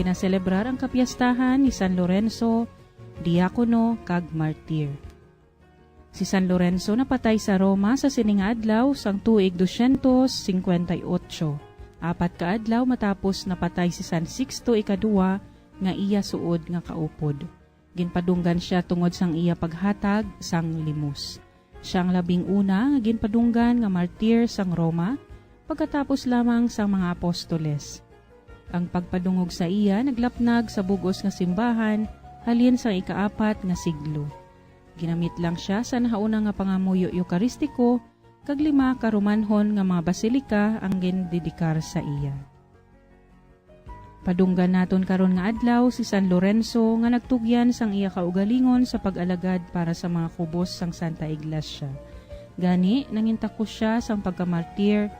ginaselebrar ang kapiyastahan ni San Lorenzo, diakono kag martir. Si San Lorenzo napatay sa Roma sa sining adlaw sang tuig 258. Apat ka adlaw matapos napatay si San Sixto Ikaduha nga iya suod nga kaupod. Ginpadunggan siya tungod sang iya paghatag sang limos. Siyang labing una nga ginpadunggan nga martir sang Roma pagkatapos lamang sang mga apostoles. Ang pagpadungog sa iya naglapnag sa bugos nga simbahan halin sang ikaapat nga siglo. Ginamit lang siya sa nahauna nga pangamuyo eukaristiko kag 5 ka Romanhon nga mga basilika ang gindedikar sa iya. Padunggan naton karon nga adlaw si San Lorenzo nga nagtugyan sang iya kaugalingon sa pag-alagad para sa mga kubos sang Santa Iglesia. Gani nangintakos siya sang pagkamartir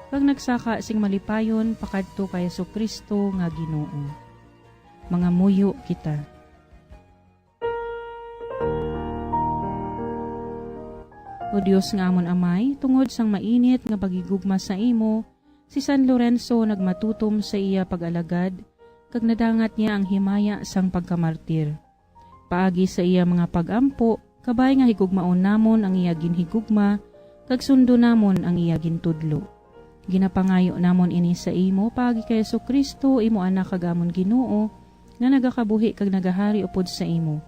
kag nagsaka sing malipayon pakadto kay Jesucristo nga Ginoo. Mga muyo kita. O Diyos nga amon amay, tungod sang mainit nga pagigugma sa imo, si San Lorenzo nagmatutom sa iya pag-alagad, kag nadangat niya ang himaya sang pagkamartir. Paagi sa iya mga pag-ampo, kabay nga higugmaon namon ang iya ginhigugma, kag sundo namon ang iya gintudlo. Ginapangayo namon ini sa imo, paagi kay Jesucristo, imo anak kag amon Ginoo, nga nagakabuhi kag nagahari upod sa imo,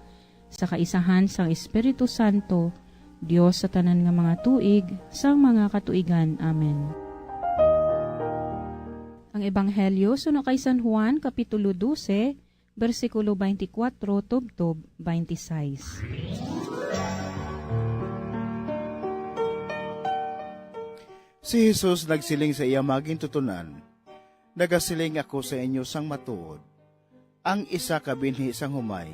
sa kaisahan sang Espiritu Santo, Diyos sa tanan nga mga tuig, sang mga katuigan. Amen. Ang Ebanghelyo suno kay San Juan, Kapitulo 12, versikulo 24, tubtob 26. Si Jesus nagsiling sa iya maging tutunan, nagasiling ako sa inyo sang matuod. Ang isa ka binhi sang humay,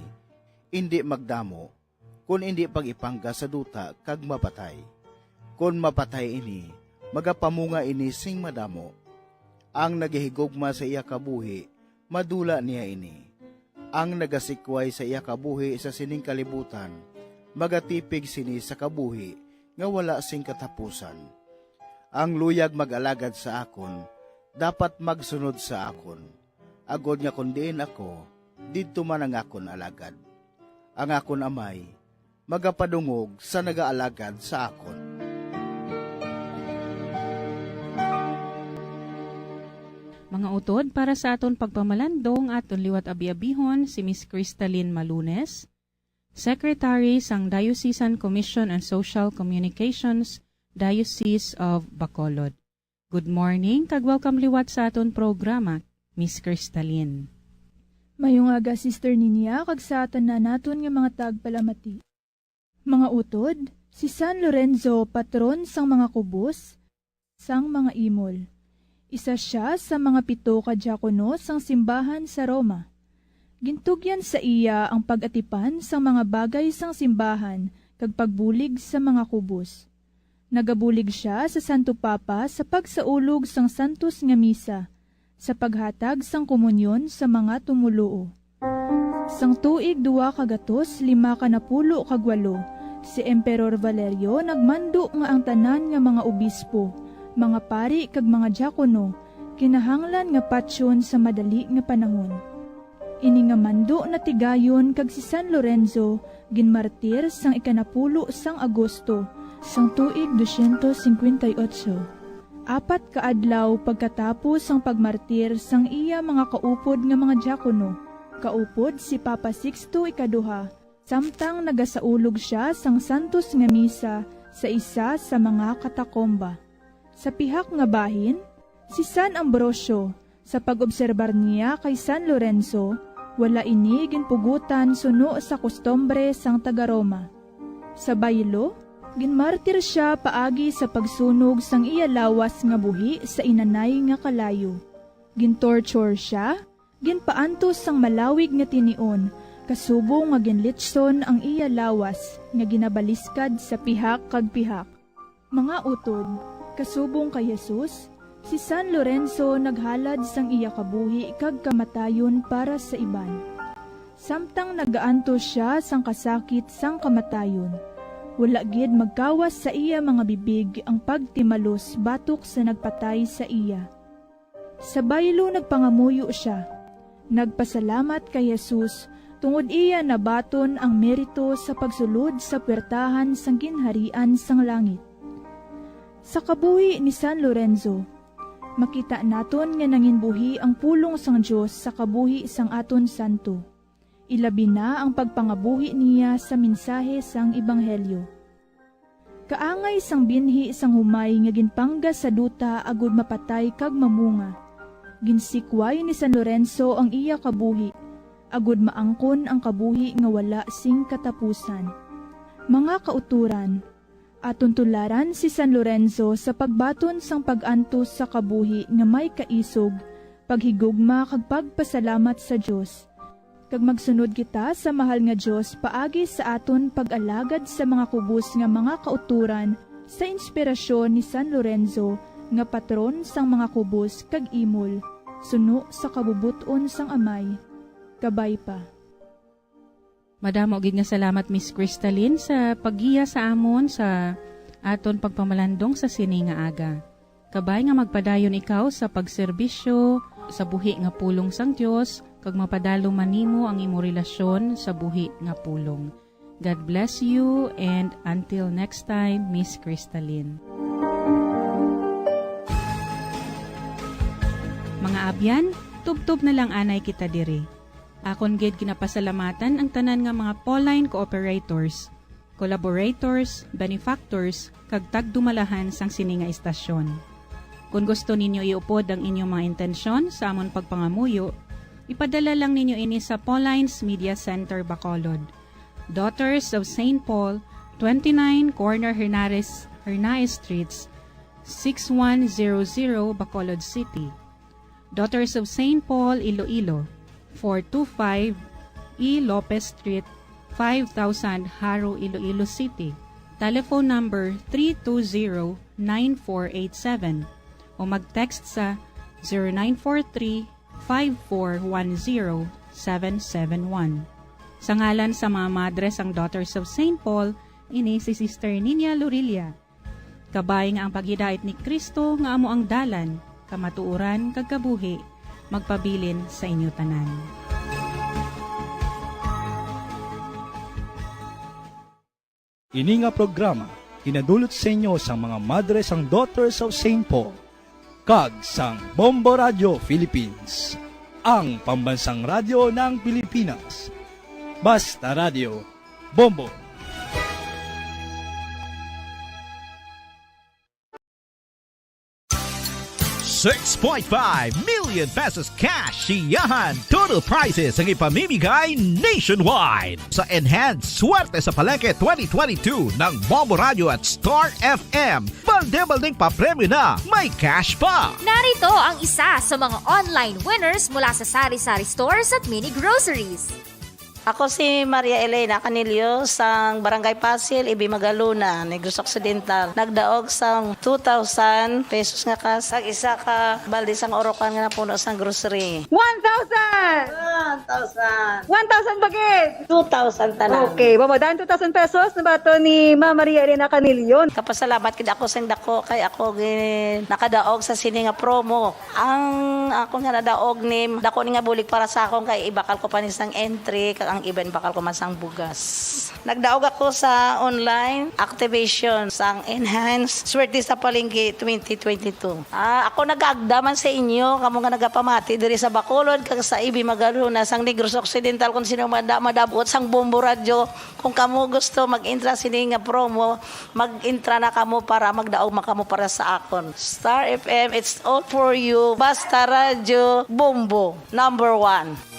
hindi magdamo, kun hindi pag-ipangga sa duta kag mapatay. Kun mapatay ini, magapamunga ini sing madamo. Ang nagahigugma sa iya kabuhi, madula niya ini. Ang nagasikway sa iya kabuhi sa sining kalibutan, magatipig sini sa kabuhi nga wala sing katapusan. Ang luyag mag-alagad sa akon, dapat magsunod sa akon. Agod nga kundiin ako, didto man ang akon alagad. Ang akon amay, magapadungog sa nagaalagad sa akon. Mga utod, para sa aton pagpamalandong aton liwat abi-abihon si Miss Cristalyn Malunes, Secretary sang Diocesan Commission on Social Communications, Diocese of Bacolod. Good morning, kag welcome liwat sa aton programa, Miss Cristalyn. Mayong aga, Sister Ninia, kag sa atan na naton nga mga tagpalamati. Mga utod, si San Lorenzo, patron sang mga kubos, sang mga imol. Isa siya sa mga 7 ka diakono sang simbahan sa Roma. Gintugyan sa iya ang pag-atipan sang mga bagay sang simbahan kag pagbulig sa mga kubos. Nagabulig siya sa Santo Papa sa pagsaulog sang santos nga misa, sa paghatag sang komunyon sa mga tumuluo. Sang tuig 200 5 kag 8, si Emperor Valerio nagmando nga ang tanan nga mga obispo, mga pari kag mga diakono, kinahanglan nga patsyon sa madali nga panahon. Ini nga mando na tigayon kag si San Lorenzo ginmartir sang 10 sang Agosto, sang tuig 258. 4 ka adlaw pagkatapos sang pagmartir sang iya mga kaupod nga mga diakono, kaupod si Papa Sixto Ikaduha, samtang nagasaulog siya sang santos nga misa sa isa sa mga katakomba. Sa pihak nga bahin, si San Ambrosio, sa pag-obserbar niya kay San Lorenzo, wala ini ginpugutan suno sa kustombre sang taga-Roma. Sa baylo, ginmartir siya paagi sa pagsunog sang iya lawas nga buhi sa inanay nga kalayo. Gintorture siya, ginpaantos sang malawig nga tinion, kasubo nga ginlitson ang iya lawas nga ginabaliskad sa pihak kag pihak. Mga utod, kasubong kay Jesus, si San Lorenzo naghalad sang iya kabuhi kag kamatayon para sa iban. Samtang nagaantos siya sang kasakit sang kamatayon, wala gid magkawas sa iya mga bibig ang pagtimalos batok sa nagpatay sa iya. Sa baylo nagpangamuyo siya, Nagpasalamat kay Jesus tungod iya nabaton ang merito sa pagsulod sa puwertahan sang ginharian sang langit. Sa kabuhi ni San Lorenzo, makita naton nga nanginbuhi ang pulong sang Dios sa kabuhi sang aton santo. Ilabi na ang pagpangabuhi niya sa mensahe sang ebanghelyo. Kaangay sang binhi sang humay nga ginpangga sa duta agud mapatay kag mamunga. Ginsikway ni San Lorenzo ang iya kabuhi, agud maangkon ang kabuhi nga wala sing katapusan. Mga kauturan, aton tularan si San Lorenzo sa pagbaton sang pag-antos sa kabuhi nga may kaisog, paghigugma kag pagpasalamat sa Dios. Kag magsunod kita sa mahal nga Dios paagi sa aton pag-alagad sa mga kubos nga mga kauturan sa inspirasyon ni San Lorenzo nga patron sang mga kubos kag imol, suno sa kabubuton sang amay. Kabay pa. Madamo gid nga salamat Miss Crystalline sa paggiya sa amon sa aton pagpamalandong sa sini nga aga. Kabay nga magpadayon ikaw sa pagserbisyo sa buhi nga pulong sang Dios kag mapadalo manimo ang imo relasyon sa buhi nga pulong. God bless you and until next time, Miss Crystalline. Mga abyan, tubtob na lang anay kita diri. Akon gid ginapasalamatan ang tanan nga mga Pauline cooperators, collaborators, benefactors, kag tagdumalahan sang sini nga istasyon. Kung gusto ninyo iupod ang inyong mga intensyon sa amon pagpangamuyo, ipadala lang ninyo ini sa Paulines Media Center, Bacolod. Daughters of St. Paul, 29 Corner Hernaez Streets, 6100 Bacolod City. Daughters of St. Paul, Iloilo, 425 E. Lopez Street, 5000 Haro, Iloilo City. Telephone number 320-9487 o mag-text sa 0943-5410-771. Sa ngalan sa mga madres ang Daughters of St. Paul, ini si Sister Nina Lorilia. Kabay nga ang paghidait ni Kristo nga amo ang dalan, kamatuuran kag kabuhi, magpabilin sa inyo tanan. Ini nga programa kinadulot sa inyo sa mga madres ang Daughters of St. Paul kag sang Bombo Radio Philippines, ang pambansang radyo ng Pilipinas. Basta Radio Bombo. $6.5 million pesos cash siyahan. Total prizes ang ipamimigay nationwide sa Enhanced Swerte sa Palengke 2022 ng Bombo Radio at Star FM. Balde-baldeng papremyo na, may cash pa. Narito ang isa sa mga online winners mula sa Sari-Sari Stores at Mini Groceries. Ako si Maria Elena Canilio sang Barangay Pasil, Ibi Magaluna, Negros Occidental. Nagdaog sang 2,000 pesos nga kas. Ang isa ka balde sang orokan nga napuno sang grocery. 1,000! 1,000! 1,000 bagit! 2,000 tanan. Okay, babadaan 2,000 pesos na bato ni Ma Maria Elena Canilio. Kapasalamat kid ako sang dako kay ako nakadaog sa sini nga promo. Ang ako nga nadaog ni dako ni nga bulik para sa akong kay ibakal ko pa ni sang entry kag ang iban bakal ko man sang bugas. Nagdaog ako sa online activation sang Enhanced Swerte sa Palengke 2022. Ako nag-aagdaman sa inyo kamo nga nagapamati diri sa Bacolod kag sa Ibi Magaluna sang Negros Occidental kung sino madabot sang Bombo Radio. Kung kamo gusto mag-intra sini nga promo, mag-intra na kamo para magdaog makamo para sa akon. Star FM, it's all for you. Basta Radio Bombo number 1.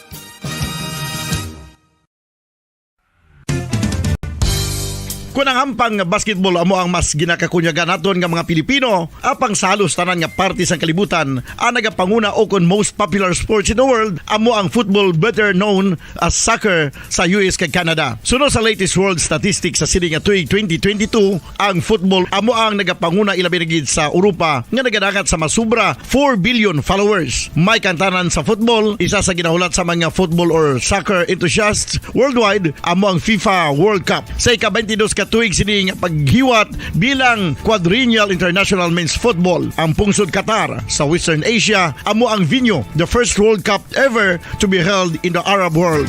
Kung ang ampang basketball amo ang mas ginakakunyagan naton nga mga Pilipino, apang salos tanan nga parte sang kalibutan, ang nagapanguna o kon most popular sports in the world, amo ang football better known as soccer sa US kag Canada. Sunod sa latest world statistics sa sini nga tuig 2022, ang football amo ang nagapanguna ilabi na gid sa Europa nga nagadagat sa masubra 4 billion followers. May kantanan sa football, isa sa ginahulat sa mga football or soccer enthusiasts worldwide, amo ang FIFA World Cup. Sa ika-22 ka nga tuig sini nga paghiwat bilang Quadrennial International Men's Football ang pungsod Qatar sa Western Asia amo ang venue, the first World Cup ever to be held in the Arab world.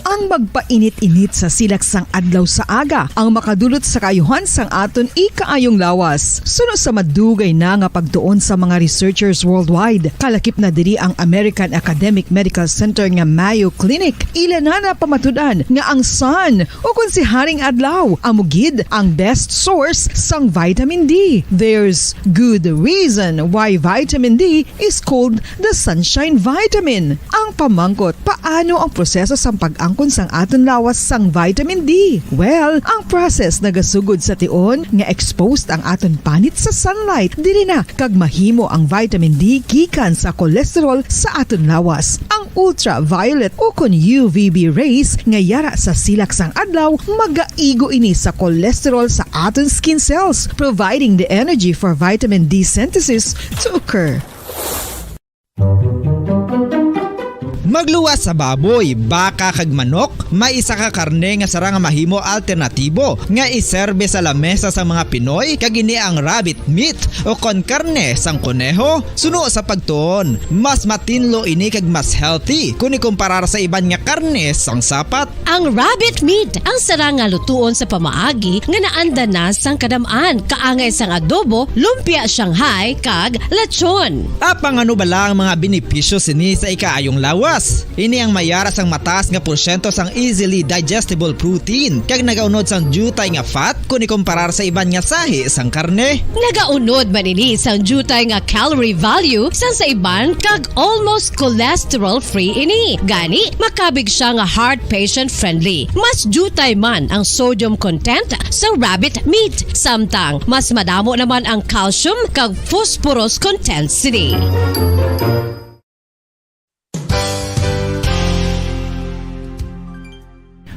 Ang magpainit-init sa silaksang adlaw sa aga ang makadulot sa kayuhan sang aton ikaayong lawas. Suno sa madugay na nga pagtuon sa mga researchers worldwide, kalakip na diri ang American Academic Medical Center nga Mayo Clinic. Ila na pamatudan nga ang sun o kung si Haring Adlaw amugid ang best source sang vitamin D. There's good reason why vitamin D is called the sunshine vitamin. Ang pamangkot, paano ang proseso sang pag-angkon sang aton lawas sang vitamin D? Well, ang process nagasugod sa tion nga exposed ang aton panit sa sunlight dili na kag mahimo ang vitamin D gikan sa cholesterol sa aton lawas. Ang ultraviolet o kon UVB rays nga yara sa silak sang adlaw magaigo ini sa cholesterol sa aton skin cells, providing the energy for vitamin D synthesis to occur. Magluwas sa baboy, baka kag manok, may isa ka karne nga sarang mahimo alternatibo nga iserbe sa lamesa sa mga Pinoy kag ini ang rabbit meat o kon karne sang kuneho. Suno sa pagtuon, mas matinlo ini kag mas healthy kung ikumparar sa iban nga karne sang sapat. Ang rabbit meat ang sarang nga lutuon sa pamaagi nga naanda na sang kadamaan, kaangay sang adobo, lumpia Shanghai kag lechon. Apang ano bala ang mga benepisyo sini sa ikaayong lawas? Ini ang mayara sang mataas nga porsyento sang easily digestible protein kag nagaunod sang jutay nga fat kung ikumparar sa iban nga sahi sang karne. Nagaunod man ini sang jutay nga calorie value sang sa iban kag almost cholesterol free ini. Gani makabig siya nga heart patient friendly. Mas jutay man ang sodium content sa rabbit meat, samtang mas madamo naman ang calcium kag phosphorus content sini.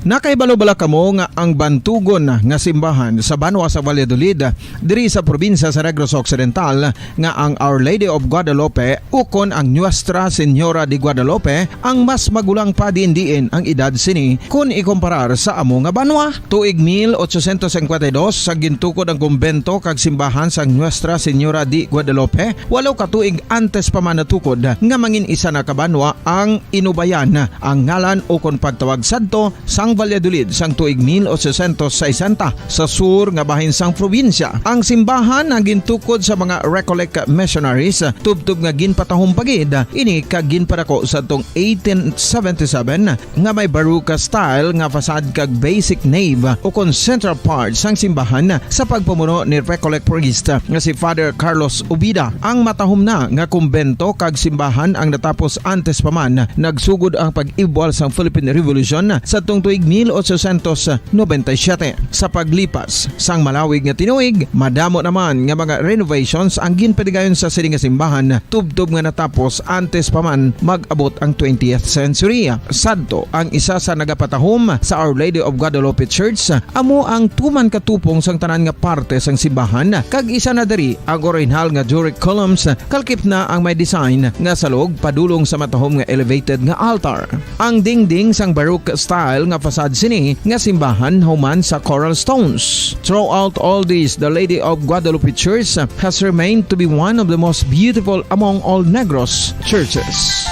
Nakaibalo-bala kamo nga ang bantugon nga simbahan sa Banwa sa Valladolid diri sa probinsya sa Negros Occidental nga ang Our Lady of Guadalupe ukon ang Nuestra Señora de Guadalupe ang mas magulang pa diin ang edad sini kung ikumparar sa amo nga banwa. Tuig 1852 sa gintukod ang kumbento kag simbahan sa Nuestra Señora de Guadalupe, walo ka tuig antes pa man natukod nga mangin isa na kabanwa ang inubayan ang ngalan ukon pagtawag sadto sang Valladolid sang tuig 1860 sa sur nga bahin sang probinsya. Ang simbahan ang gintukod sa mga Recollect missionaries tubtub nga ginpatahong pagid ini kag ginpadako sa tong 1877 nga may baroque style nga fasad kag basic nave o kon central part sang simbahan sa pagpamuno ni Recollect priest nga si Father Carlos Ubida. Ang matahom na nga kumbento kag simbahan ang natapos antes pa man nagsugod ang pag-ibwal sang Philippine Revolution sa tong tuig 1897. Sa paglipas sang malawig nga tinuig, madamo naman nga mga renovations ang ginpadigayon sa sining nga simbahan tubtob nga natapos antes pa man mag-abot ang 20th century. Sadto ang isa sa nagapatahom sa Our Lady of Guadalupe Church amo ang tuman katupong sang tanan nga parte sang simbahan kag isa na diri ang original nga Doric columns kalkip na ang may design nga salog padulong sa matahom nga elevated nga altar. Ang dingding sang baroque style nga fasad sini nga simbahan human sa coral stones. Throughout all this, the Lady of Guadalupe Church has remained to be one of the most beautiful among all Negros churches.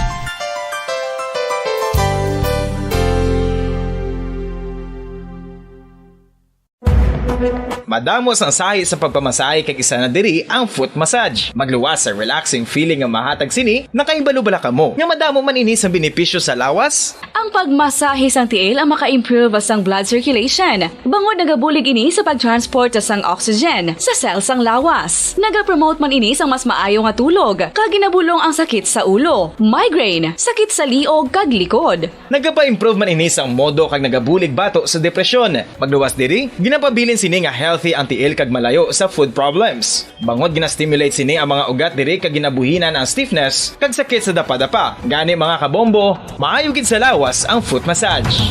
Madamos ang sahi sa pagpamasahe kag isa na diri ang foot massage. Magluwas sa relaxing feeling nga mahatag sini, nakaibalo-bala kamo. Nga madamo man ini sa benepisyo sa lawas. Ang pagmasahe sang tiil ang maka-improve sang blood circulation. Bangod nagabulig ini sa pagtransport sang oxygen sa cells sang lawas. Nagapromote man ini sang mas maayo nga tulog, kag ginabulong ang sakit sa ulo, migraine, sakit sa liog kag likod. Nagapa-improve man ini sang modo kag nagabulig bato sa depresyon. Magluwas diri, ginapabilin sini nga healthy ang tiil kag malayo sa food problems. Bangod gina-stimulate sini ang mga ugat diri kag ginabuhinan ang stiffness kag sakit sa dapa-dapa. Gani mga kabombo, maayo gid sa lawas ang foot massage.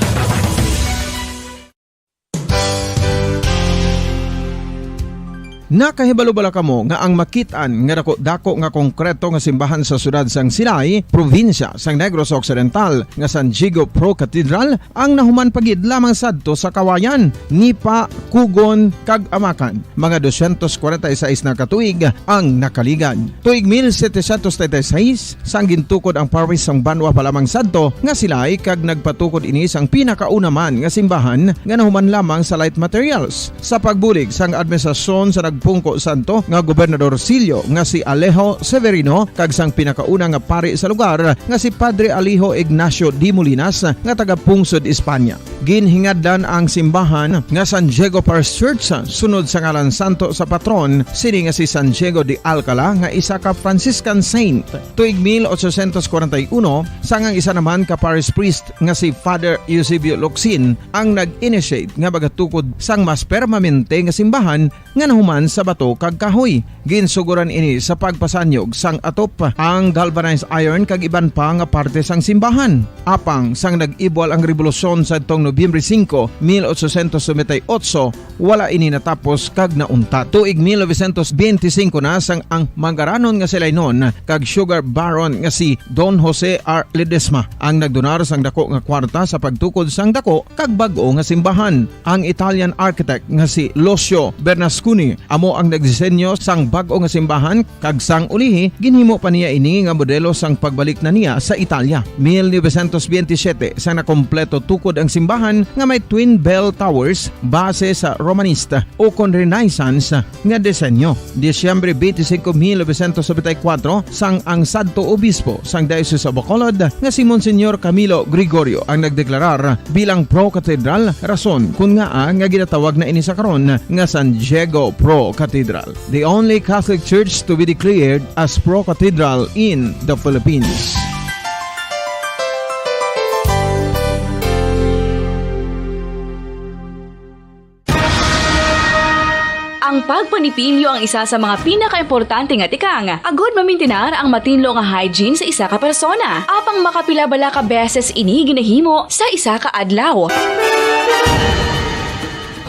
Nakahibalo bala kamo nga ang makitaan nga dako nga konkreto nga simbahan sa sudad sang Sinai, probinsya sang Negros Occidental nga San Diego Pro Cathedral ang nahuman pagid lamang sadto sa kawayan ni pa Kugon kag Amakan. Mga 246 na katuig ang nakaligan. Tuig 1736 sang gintukod ang parish sang Banwa pa lamang sadto nga sila ay kag nagpatukod ini sang pinakauna man nga simbahan nga nahuman lamang sa light materials. Sa pagbulig sang administrasyon sa nagpungko santo nga Gobernador Silio nga si Alejo Severino kag sang pinakauna nga pari sa lugar nga si Padre Alijo Ignacio Di Molinas nga taga Pungsod, Espanya. Ginhingaddan ang simbahan nga San Diego Parish Church sunod sa ngalan santo sa patron sini nga si San Diego de Alcala nga isa ka Franciscan saint. Tuig 1841 sangang isa naman ka parish priest nga si Father Eusebio Locsin ang nag-initiate nga bagatukod sang mas permanente nga simbahan nga nahuman sa bato kag kahoy. Ginsuguran ini sa pagpasanyog sang atop ang galvanized iron kag iban pa nga parte sang simbahan. Apang sang nag-ibwal ang revolusyon sa tong Nobyembre 5, 1898, wala ini natapos kag naunta. Tuig 1925 na sang ang manggaranon nga sila noon kag sugar baron nga si Don Jose R. Ledesma ang nagdonar sang dako nga kwarta sa pagtukod sang dako kag bag-o nga simbahan. Ang Italian architect nga si Lucio Bernasconi amo ang nagdisenyo sang bag-o nga simbahan kag sang ulihi ginhimo pa niya ini nga modelo sang pagbalik na niya sa Italia. 1927 sang nakompleto tukod ang simbahan nga may twin bell towers base sa Romanista o kon Renaissance nga disenyo. Disyembre 25, 1974 sang ang sadto obispo sang Diocese of Bacolod nga si Monsignor Camilo Gregorio ang nagdeklarar bilang pro cathedral, rason kung nga ginatawag na ini sa karon nga San Diego Pro Cathedral, the only Catholic church to be declared as pro cathedral in the Philippines. Ang pagpanipilyo ang isa sa mga pinaka-importante nga tikang. Agod mamintinar ang matinlo nga hygiene sa isa ka persona. Apang makapilabala ka beses ini ginahimo sa isa ka adlaw.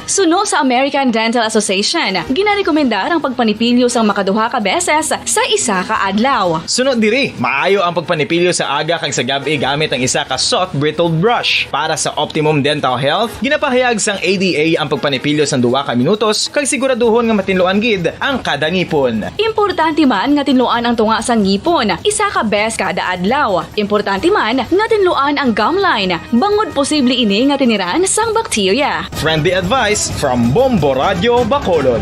Suno sa American Dental Association, ginarekomendar ang pagpanipilyo sang makaduha ka beses sa isa ka adlaw. Sunod diri, maayo ang pagpanipilyo sa aga kag sa gabi gamit ang isa ka soft brittled brush. Para sa optimum dental health, ginapahayag sang ADA ang pagpanipilyo sang 2 ka minutos kag siguraduhon nga matinloan gid ang kada ngipon. Importante man nga tinluan ang tunga sang ngipon, isa ka bes kada adlaw. Importante man nga tinluan ang gum line, bangod posible ini nga tiniran sang bakterya. Friendly advice from Bombo Radio Bacolod.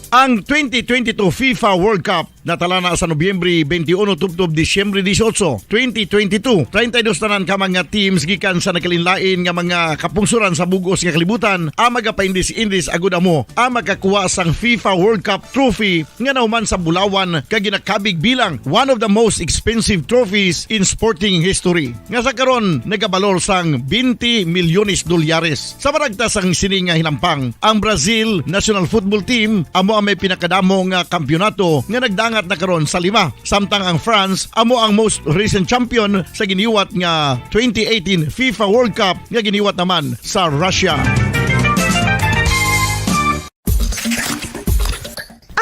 Ang 2022 FIFA World Cup natala na sa Nobyembre 21 tubtob Disyembre 18, 2022. 32 tanan ka mga teams gikan sa nakalinlain nga mga kapungsuran sa bugos nga kalibutan ang magapaindis-indis agud amo ang makakuha sang FIFA World Cup trophy nga nahuman sa Bulawan kag ginakabig bilang one of the most expensive trophies in sporting history. Nga sa karon nagabalor sang 20 milyones dolyares. Sa maragta sang sini nga hinampang, ang Brazil National Football Team amo ang may pinakadamo nga kampyonato nga nagdangat na karon sa 5. Samtang ang France amo ang most recent champion sa giniwat nga 2018 FIFA World Cup nga giniwat naman sa Russia.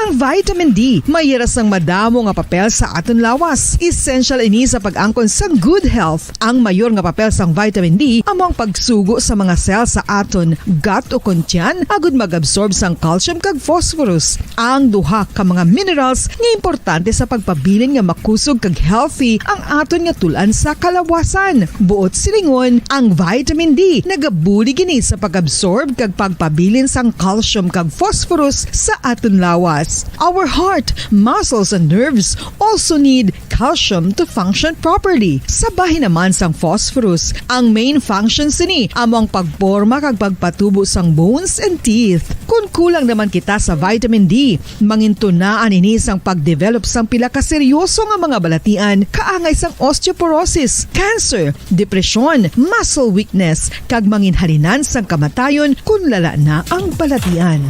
Ang vitamin D mayiras ang madamo nga papel sa aton lawas. Essential ini sa pag-angkon sa good health. Ang mayor nga papel sang vitamin D amo ang pagsugo sa mga cell sa aton gut o kuntyan agud mag-absorb sang calcium kag phosphorus. Ang duha ka mga minerals nga importante sa pagpabilin nga makusog kag healthy ang aton nga tulan sa kalawasan. Buot silingon, ang vitamin D nagabuli gini sa pag-absorb kag pagpabilin sang calcium kag phosphorus sa aton lawas. Our heart, muscles, and nerves also need calcium to function properly. Sabahin naman sang phosphorus, ang main functions ni amo ang pagporma kag pagpatubo sang bones and teeth. Kung kulang naman kita sa vitamin D, mangintunaan ini sang pagdevelop sang pila ka seryoso nga mga balatian kaangay sang osteoporosis, cancer, depresyon, muscle weakness, kag manginhalinan sang kamatayon kung lala na ang balatian.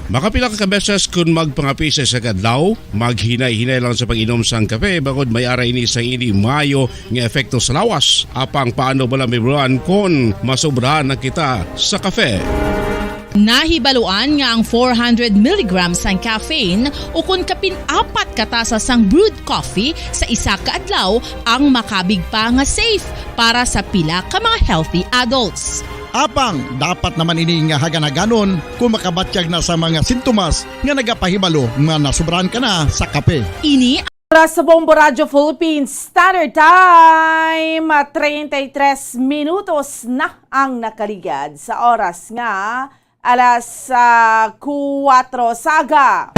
Makapila ka beses kung magpangapi sa kadlaw, maghinay-hinay lang sa pag-inom sang kape bagod may ara ini sa ini mayo nga efekto sa lawas. Apang paano bala may buwan kung masobrahan na kita sa kafe. Nahibaluan nga ang 400 mg sang caffeine o kung kapin-4 katasa sang brewed coffee sa isa ka adlaw ang makabig pa nga safe para sa pila ka mga healthy adults. Apang, dapat naman ini nga haganaganon kung makabatyag na sa mga sintomas nga nagapahibalo nga nasubrahan ka na sa kape. Ini para sa Bombo Radio Philippines Standard Time, 33 minutos na ang nakaligad sa oras nga alas 4 saga.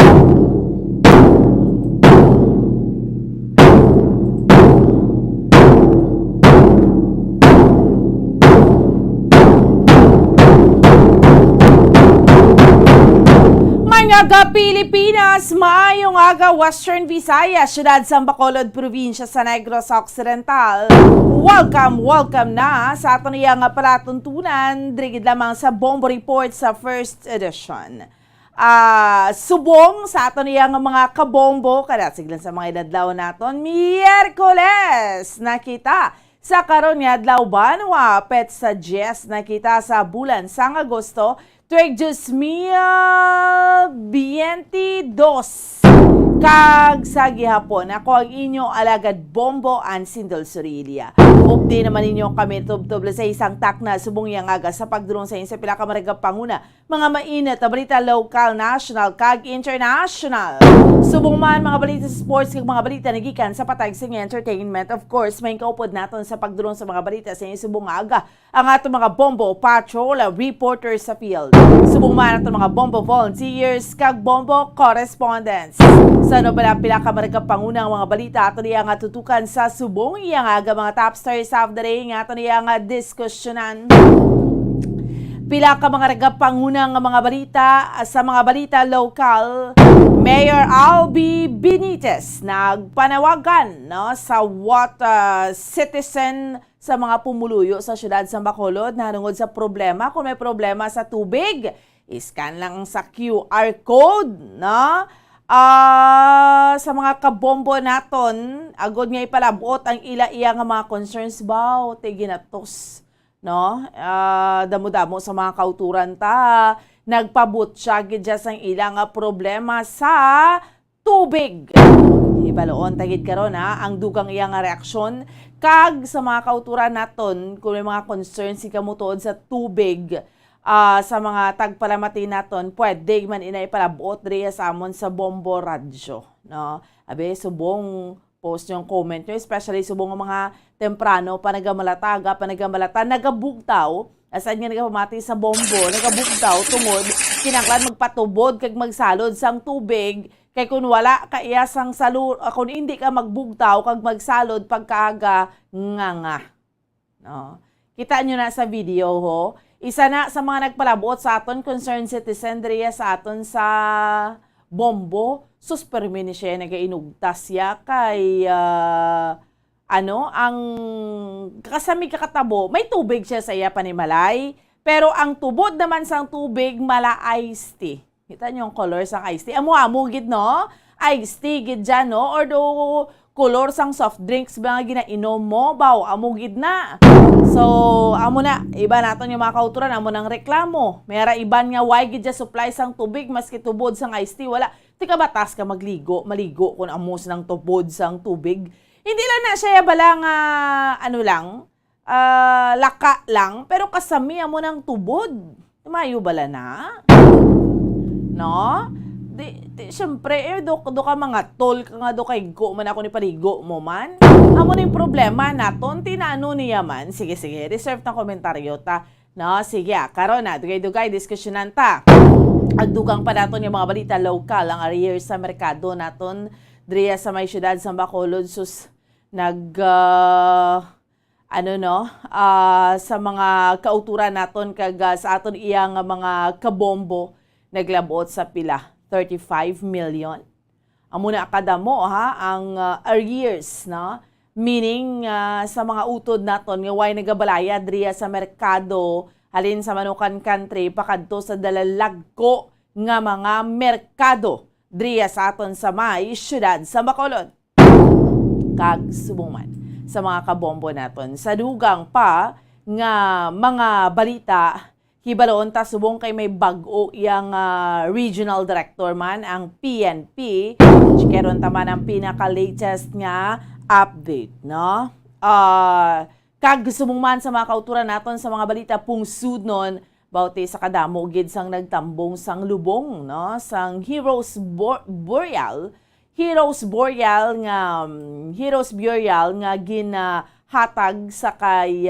Aga Pilipinas, maayong aga Western Visayas, Syudad San Bacolod, Probinsya sa Negros Occidental. Welcome na sa ato niya nga palatuntunan, drigid lamang sa Bombo Report sa first edition. Subong sa ato niya nga mga kabombo, kada siglan sa mga idadlaw naton, Miyerkules nakita sa karon nga adlaw banwa, pet sa 10 nakita sa bulan sang Agosto, tuig 2022. Kag sa gihapon, ako ang inyo alagad Bombo Ansindol Surilia. Updi naman ninyo kami tubtubla sa isang takna subong yang aga sa pagdulong sa inyo sa pila ka maragap panguna. Mga mainit na balita local, national, kag international. Subong man mga balita sa sports kag mga balita nagikan sa patag sa entertainment. Of course, may kaupod naton sa pagdulong sa mga balita sa inyo subong aga. Ang atong mga Bombo Patrol reporters sa field. Subong man atong mga Bombo volunteers kag Bombo correspondents. Sa pila ka maragap pangunang mga balita ato niya nga tutukan sa subong iya nga mga top stories of the day nga ato niya nga diskusyonan. Pila ka mga ragap pangunang mga balita sa mga balita local. Mayor Albi Benitez nagpanawagan sa citizen sa mga pumuluyo sa Syudad San Bacolod na nungod sa problema. Kung may problema sa tubig, iscan lang sa QR code, sa mga kabombo naton, agod nga ipalabot ang iya nga mga concerns ba o tiginatos, damo-damo sa mga kauturan ta, nagpabot siya gidya sang ilang problema sa tubig. Ibaloon tagid karon ang dugang iya nga reaksyon kag sa mga kauturan naton kung may mga concerns si kamutod sa tubig. Sa mga tagpalamati naton, pwede man inaipalabot riya sa amon sa Bombo Radio. Abe, subong post yung comment nyo, especially subong mga temprano, panagamalata, nagabugtaw, asan nga nagapamati sa Bombo, nagabugtaw, tungod, kinanglan magpatubod, kag magsalod sang tubig, kay kung wala ka iya sang salud, kung hindi ka magbugtaw, kag magsalod, pagkaaga, nga. Kita nyo na sa video, ho. Isa na sa mga nagpalabot sa aton concerned citizen diriya sa aton sa Bombo, suspermi ni siya nagainugtas ya kay ang kasami kakatabo, may tubig siya sa iya panimalay, pero ang tubod naman sang tubig mala iced tea. Kita niyo yung color sang iced tea. Amo gid iced tea gid dyan, or do color sang soft drinks ba nga ginainom mo, baw, amo gid na. So, amo na, iba naton yung mga kauturan, amo nang reklamo. Mayara iban nga why gid supply sang tubig maski tubod sang iced tea, wala. Tika batas ka maligo kung amos ng tubod sang tubig. Hindi lang na siya bala nga, laka lang, pero kasami amo ng tubod. Mayo bala na? Siyempre, do ka mga tol ka nga do kay go man ako ni paligo mo man. Amo na yung problema naton, tinano niya man. Sige, reserve ng komentaryo ta. Sige, karon na, dugay-dugay, diskusyonan ta. Agdugang pa naton yung mga balita local, ang arrears sa merkado naton, driya sa may Syudad San Bacolod, sus, sa mga kauturan naton, kag sa aton iyang mga kabombo, naglabot sa pila. 35 million. Amo na akadamo ang arrears, meaning sa mga utod naton nga way nagabalaya driya sa merkado halin sa Manukan Country pakadto sa dalalagko nga mga merkado driya sa aton sa may syudad sa Bacolod kag subong man sa mga kabombo naton. Sa dugang pa nga mga balita, hibaloon ta subong kay may bag-o yang regional director man ang PNP. Chikeron ta man ang pinaka-latest nga update, no? Kag subong man sa mga kauturan naton sa mga balita pungsud nun, bauti sa kadamo gid sang nagtambong sang lubong, no? Sang Heroes Burial nga ginahatag sa kay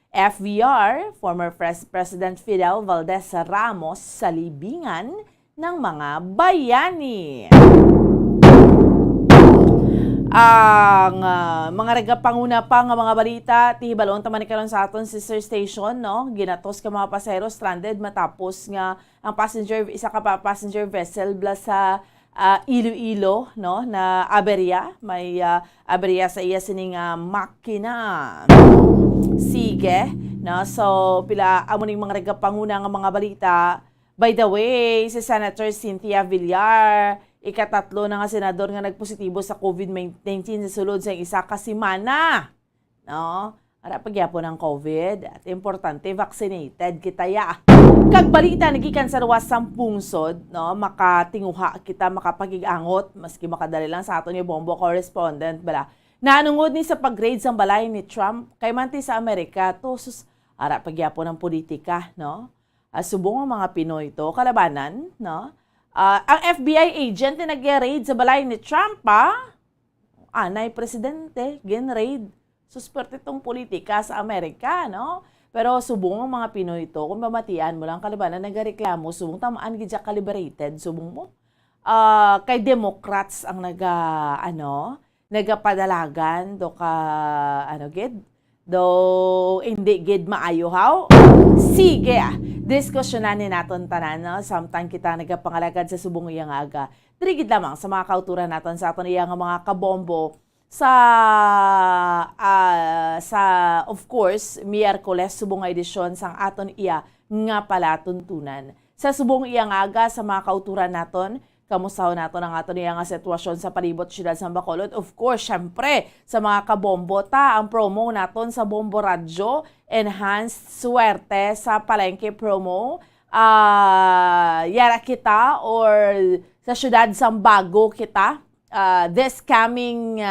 FVR, former President Fidel Valdez Ramos sa libingan ng mga bayani. Ang mga regapanguna pa nga mga balita, tihibalon taman ni karon sa aton sister station, no? Ginatos ka mga pasahero stranded matapos nga ang isa ka passenger vessel bla sa Iloilo, no, na aberya, may aberya sa iya sining makina. Sige, no, so pila amo ning mga regapanguna nga mga balita. By the way, si Senator Cynthia Villar, ikatatlo na nga senador nga nagpositibo sa COVID-19 sa sulod sa isa ka semana, no? Ara pagyapon ng COVID at importante vaccinated kita ya. Kag balita nagikan sa ruwas sang pungsod, no, makatinguha kita makapag-igangot maski makadali lang sa aton ni Bombo correspondent bala. Nanungod ni sa pag-grade sang balay ni Trump kay manti sa Amerika to sus ara pagyapon ng politika, no? Subong ang mga Pinoy to kalabanan, no? Ang FBI agent na nag-raid sa balay ni Trump, anay presidente, gen-raid. Susperte itong politika sa Amerika, no? Pero subong ang mga Pinoy ito, kung mamatian mo lang kalabanan, nagareklamo, subong tamaan gidya calibrated, subong mo. Kay Democrats ang nagapadalagan, do ka, do hindi gid maayo how? Sige, diskusyonan ni naton tanan, no? Samtang kita nagapangalagad sa subong iyang aga. Trigid lamang sa mga kauturan naton sa aton iyang mga kabombo, sa of course Miyerkules subong nga edisyon sang aton iya nga palatuntunan. Sa subong iya nga aga sa mga kauturan naton, kamustaw naton ang aton iya nga sitwasyon sa palibot siyudad sa Bacolod. Of course, syempre sa mga kabombo ta ang promo naton sa Bombo Radyo, enhanced swerte sa palengke promo. Yara kita or sa siyudad sa Bago kita this coming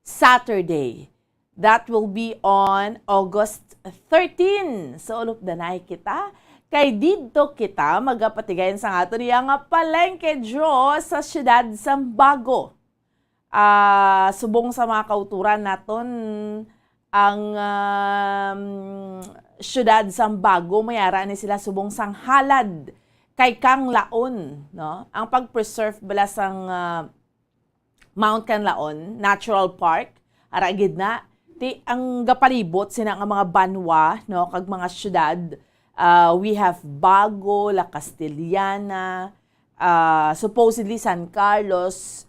Saturday. That will be on August 13. So, ulop danay kita. Kay dito kita magapatigayan sa ato niya nga palengke draw sa siyudad sa Bago. Subong sa mga kauturan naton ang siyudad sa Bago, mayara ni sila subong sang halad kay Kang Laon, no? Ang pag-preserve bala sang Mount Canlaon Natural Park, aragid na ang gapalibot sina nga mga banwa, no, kag mga syudad. We have Bago, La Castellana, supposedly San Carlos,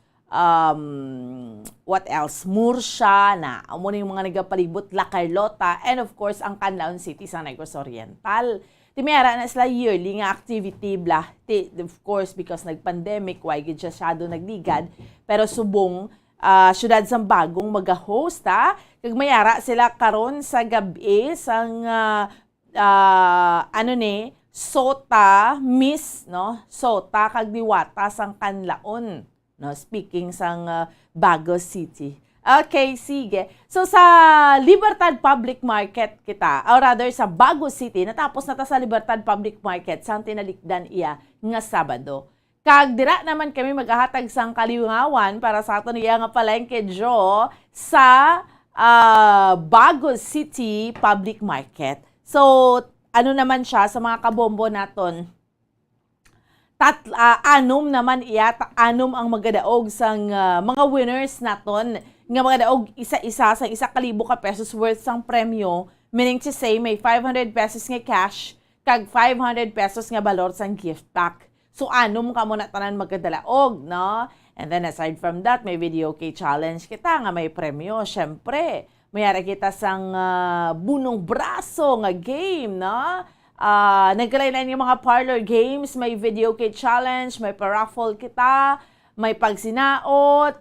what else? Murcia, na amo yung mga nagapalibot, La Carlota, and of course ang Canlaon City sa Negros Oriental. Timiyara na sila yearly nga activity blah. Of course, because nag-pandemic, why gid siya syado nagligad. Pero subong, syudad sa Bagong mag-host, kag mayara sila karon sa gabi sang Sota, Miss, no? Sota kag Diwata sang Canlaon, no? Speaking sang Bago City. Okay, sige. So sa Libertad Public Market kita, or rather sa Bago City, natapos na ta sa Libertad Public Market, sang tinalikdan iya nga Sabado. Kag dira naman kami maghahatag sang kaliwangawan para sa aton iya nga palengke draw sa Bago City Public Market. So, ano naman siya sa mga kabombo naton? Anom naman iya, anom ang magadaog sang mga winners naton nga magadaog isa-isa sa 1,000 ka pesos worth sang premyo, meaning to say may 500 pesos nga cash kag 500 pesos nga balor sang gift pack. So anom ka mo na tanan magadalaog, no? And then aside from that, may video kay challenge kita nga may premyo, syempre. Mayara kita sang bunong braso nga game, no? Nagkalain yung mga parlor games, may video kit challenge, may paraffle kita, may pagsinaot,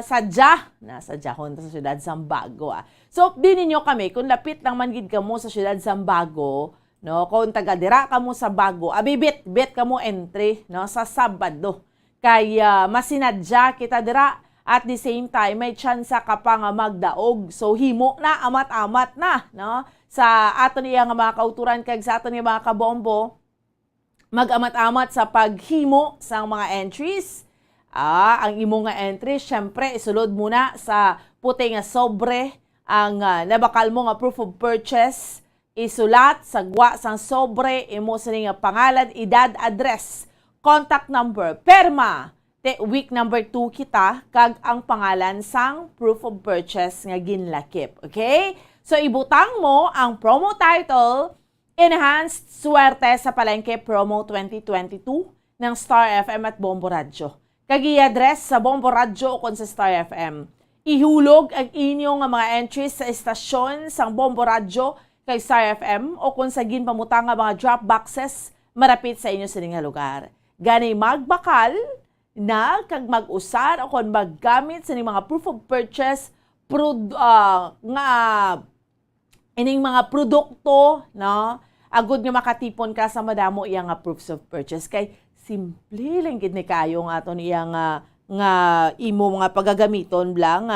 sadya ko sa siyudad Sambago. So, di ninyo kami, kung lapit lang man gid kamo sa siyudad Sambago, no, kung taga-dira kamo sa Bago, abibit kamo entry, no, sa Sabado. Kaya masinadya kita dira, at the same time, may tsansa ka pa nga magdaog. So, himo na, amat-amat na, no, sa ato niya nga mga kauturan kag sa ato niya mga kabombo, mag-amat-amat sa paghimo sa mga entries. Ang imo nga entry, syempre, isulod muna sa puti nga sobre ang nabakal mo nga proof of purchase. Isulat sa gwa sang sobre, imo sa nga pangalan, edad, address, contact number, perma. Week number 2 kita, kag ang pangalan sang proof of purchase nga ginlakip. Okay? So, ibutang mo ang promo title, Enhanced Swerte sa Palengke Promo 2022 ng Star FM at Bombo Radio. Kag-i-address sa Bombo Radio o kung sa Star FM. Ihulog ang inyong mga entries sa estasyon sang Bombo Radio kay Star FM o kung sa ginpamutang nga mga drop boxes marapit sa inyo sa nga lugar. Gani magbakal na kag mag-usar o kung maggamit sa mga proof of purchase ining mga produkto, no? Agud nga makatipon ka sa madamo iyang proofs of purchase. Kay simple lang gid ni kayo nga aton iyang nga imo mga pagagamiton lang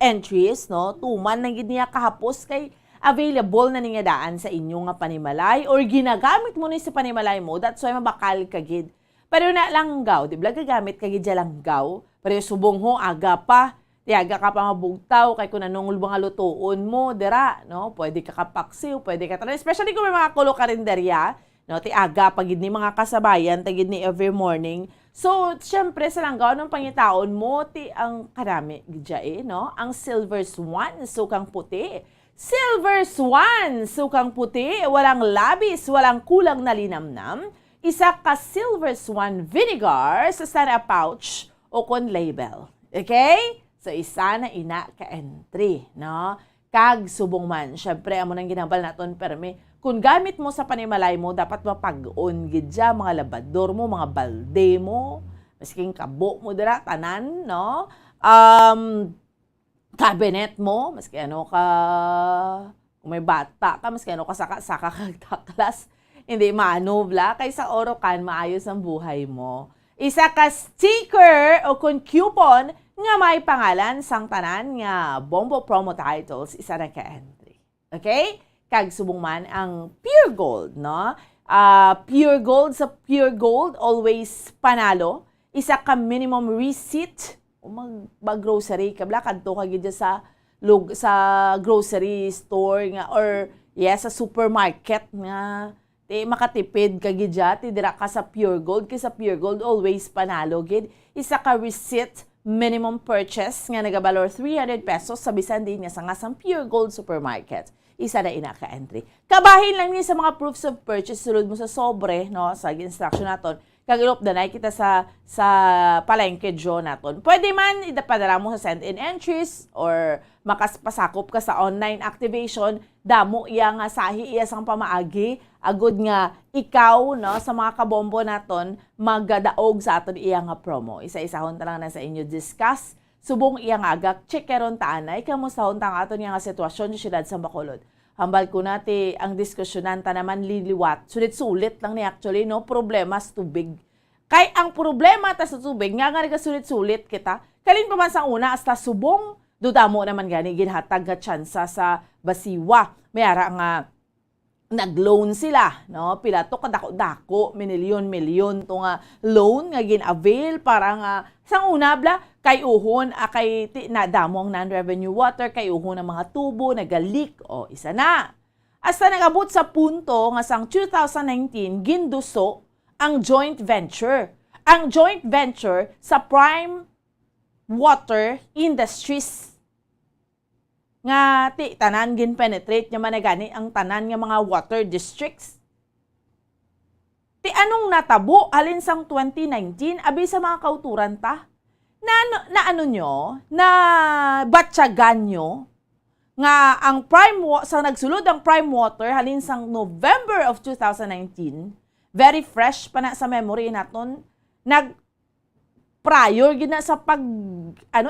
entries, no? Tuman lang gid niya kahapos kay available na niya daan sa inyo nga panimalay or ginagamit mo ni sa panimalay mo. That's why mabakal ka gid. Pero na langgaw, di ba gagamit ka gid langgaw? Pero subong ho aga pa. Tiyaga ka pa mabugtaw, kay kung anong mga lutuon mo, dira, no? Pwede ka kapaksiw, pwede ka tanan. Especially kung may mga kulo karinderya, no? Tiyaga, pagid ni mga kasabayan, tagid ni every morning. So, syempre, sa langgaw ng pangitaon mo, ang karami, gidya no? Ang Silver Swan, sukang puti. Silver Swan, sukang puti, walang labis, walang kulang na linamnam. Isa ka Silver Swan vinegar sa sana pouch o kon label. Okay? So, isa na ina ka-entry, no? Kag subong man. Siyempre, amo nang ginabal naton permi. Kung gamit mo sa panimalay mo, dapat mapag-on gidya, mga labador mo, mga balde mo, masking kabo mo dira, tanan, no? Cabinet mo, maski ano ka, kung may bata ka, maski ano ka saka kagtaklas, hindi maano, bla, kaysa orokan, maayos ang buhay mo. Isa ka sticker o kung coupon nga may pangalan sang tanan nga Bombo Promo Titles, isa na ka-entry. Okay? Kag subong man ang Pure Gold, no? Pure Gold, sa Pure Gold, always panalo. Isa ka minimum receipt o mag-grocery ka, bla, kanto ka gidya sa grocery store nga or sa supermarket nga. Makatipid ka gidya, dira ka sa Pure Gold, kay sa Pure Gold always panalo gid. Isa ka receipt minimum purchase nga nagabalor 300 pesos sa bisan din nga sa ngasang Pure Gold Supermarket. Isa na ina ka-entry. Kabahin lang niya sa mga proofs of purchase, sulod mo sa sobre, no, sa instruction naton. Kag ilop danay kita sa palengke jo naton. Pwede man ipadala mo sa send-in entries or makaspasakop ka sa online activation, damo iya nga sahi iya sang pamaagi, agud nga ikaw, no, sa mga kabombo naton magadaog sa aton iya nga promo. Isa-isahon ta lang na sa inyo discuss. Subong iya nga agak checkeron taanay kamusahon ta nga aton nga sitwasyon sa siyudad sa Bacolod. Hambal ko nati ang diskusyonan ta naman liliwat. Sulit-sulit lang ni actually, no, problema sa tubig. Kay ang problema ta sa tubig nga sulit-sulit kita. Kalin pa man sa una hasta subong dudamo naman gani ginhatag nga tsansa sa basiwa. Mayara nga nag-loan sila, no? Pila to kadako-dako, milyon-milyon to nga loan nga gin-avail para nga sang una bla kay uhon kay nadamo ang non-revenue water, kay uhon ang mga tubo nagalik o isa na. Hasta nagabot sa punto nga sang 2019 ginduso ang joint venture. Ang joint venture sa Prime Water Industries nga tanan gin penetrate nya managani ang tanan nga mga water districts. Anong natabo alin sang 2019 abi sa mga kauturan ta na ano nyo na batyagan nyo nga ang sa nagsulod ang prime water halin sang November of 2019, very fresh pa na sa memory naton, prior gina sa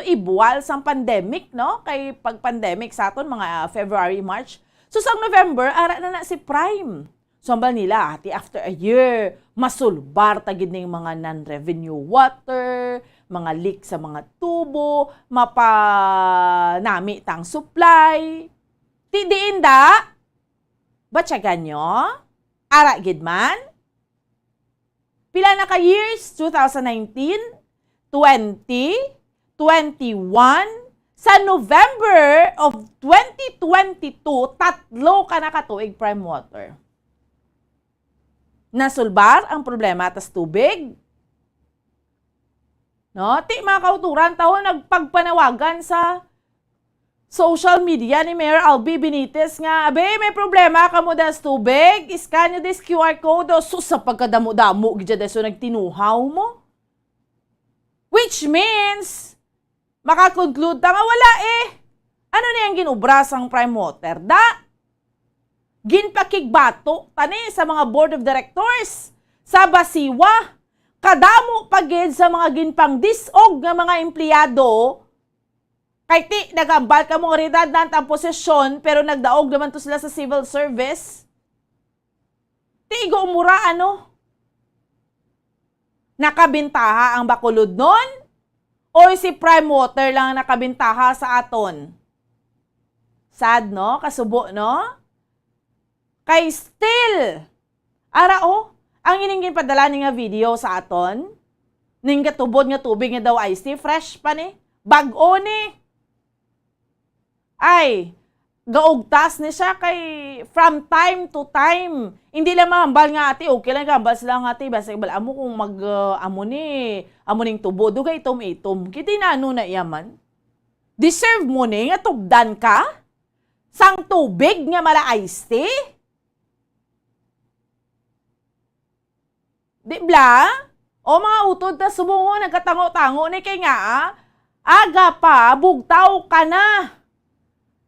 ibuwal sang pandemic, no? Kay pag pandemic sa aton mga February, March. So sang November ara na si prime. Sambal nila after a year masulbar tagid ning mga non-revenue water, mga leak sa mga tubo, mapanami tang supply. Ti diinda batyagan nyo? Ara gid man? Pila na ka years? 2019, 20, 21, sa November of 2022, 3 ka na katuig prime water. Nasulbar ang problema tas tubig. No? Ti mga kauturan, nagpagpanawagan sa social media ni Mayor Albi Benitez nga, abe, may problema ka mo das tubig, iskan nyo this QR code, o sus, sa pagkadamo-damo, gidya so nagtinuhaw mo. Which means, makakonclude ta nga wala Ano na yung ginubra sang prime water? Ginpakigbato, tani sa mga board of directors, sa basiwa, kadamo pagid sa mga ginpang-disog nga mga empleyado, kay ti, nagambal ka mong redundant ang posisyon, pero nagdaog naman to sila sa civil service. Ti, igo umura, nakabintaha ang bakulod nun? O si prime water lang ang nakabintaha sa aton? Sad, no? Kasubo, no? Kay still, ang iningin padala ni nga video sa aton, ning katubod nga tubig nga daw ice tea, fresh pa ni, bag-o ni. Ay, gaugtas ni siya kay from time to time. Hindi lang mahambal nga ati, okay lang gambal sila nga ati, basta ibal amo kung amo ning tubo, dugay itom-itom. Kiti na na iyaman. Deserve mo ni nga tugdan ka? Sang tubig nga mala iced tea? Di bla? O mga utod na subungo, nagkatango-tango ni kay nga, aga pa, bugtaw ka na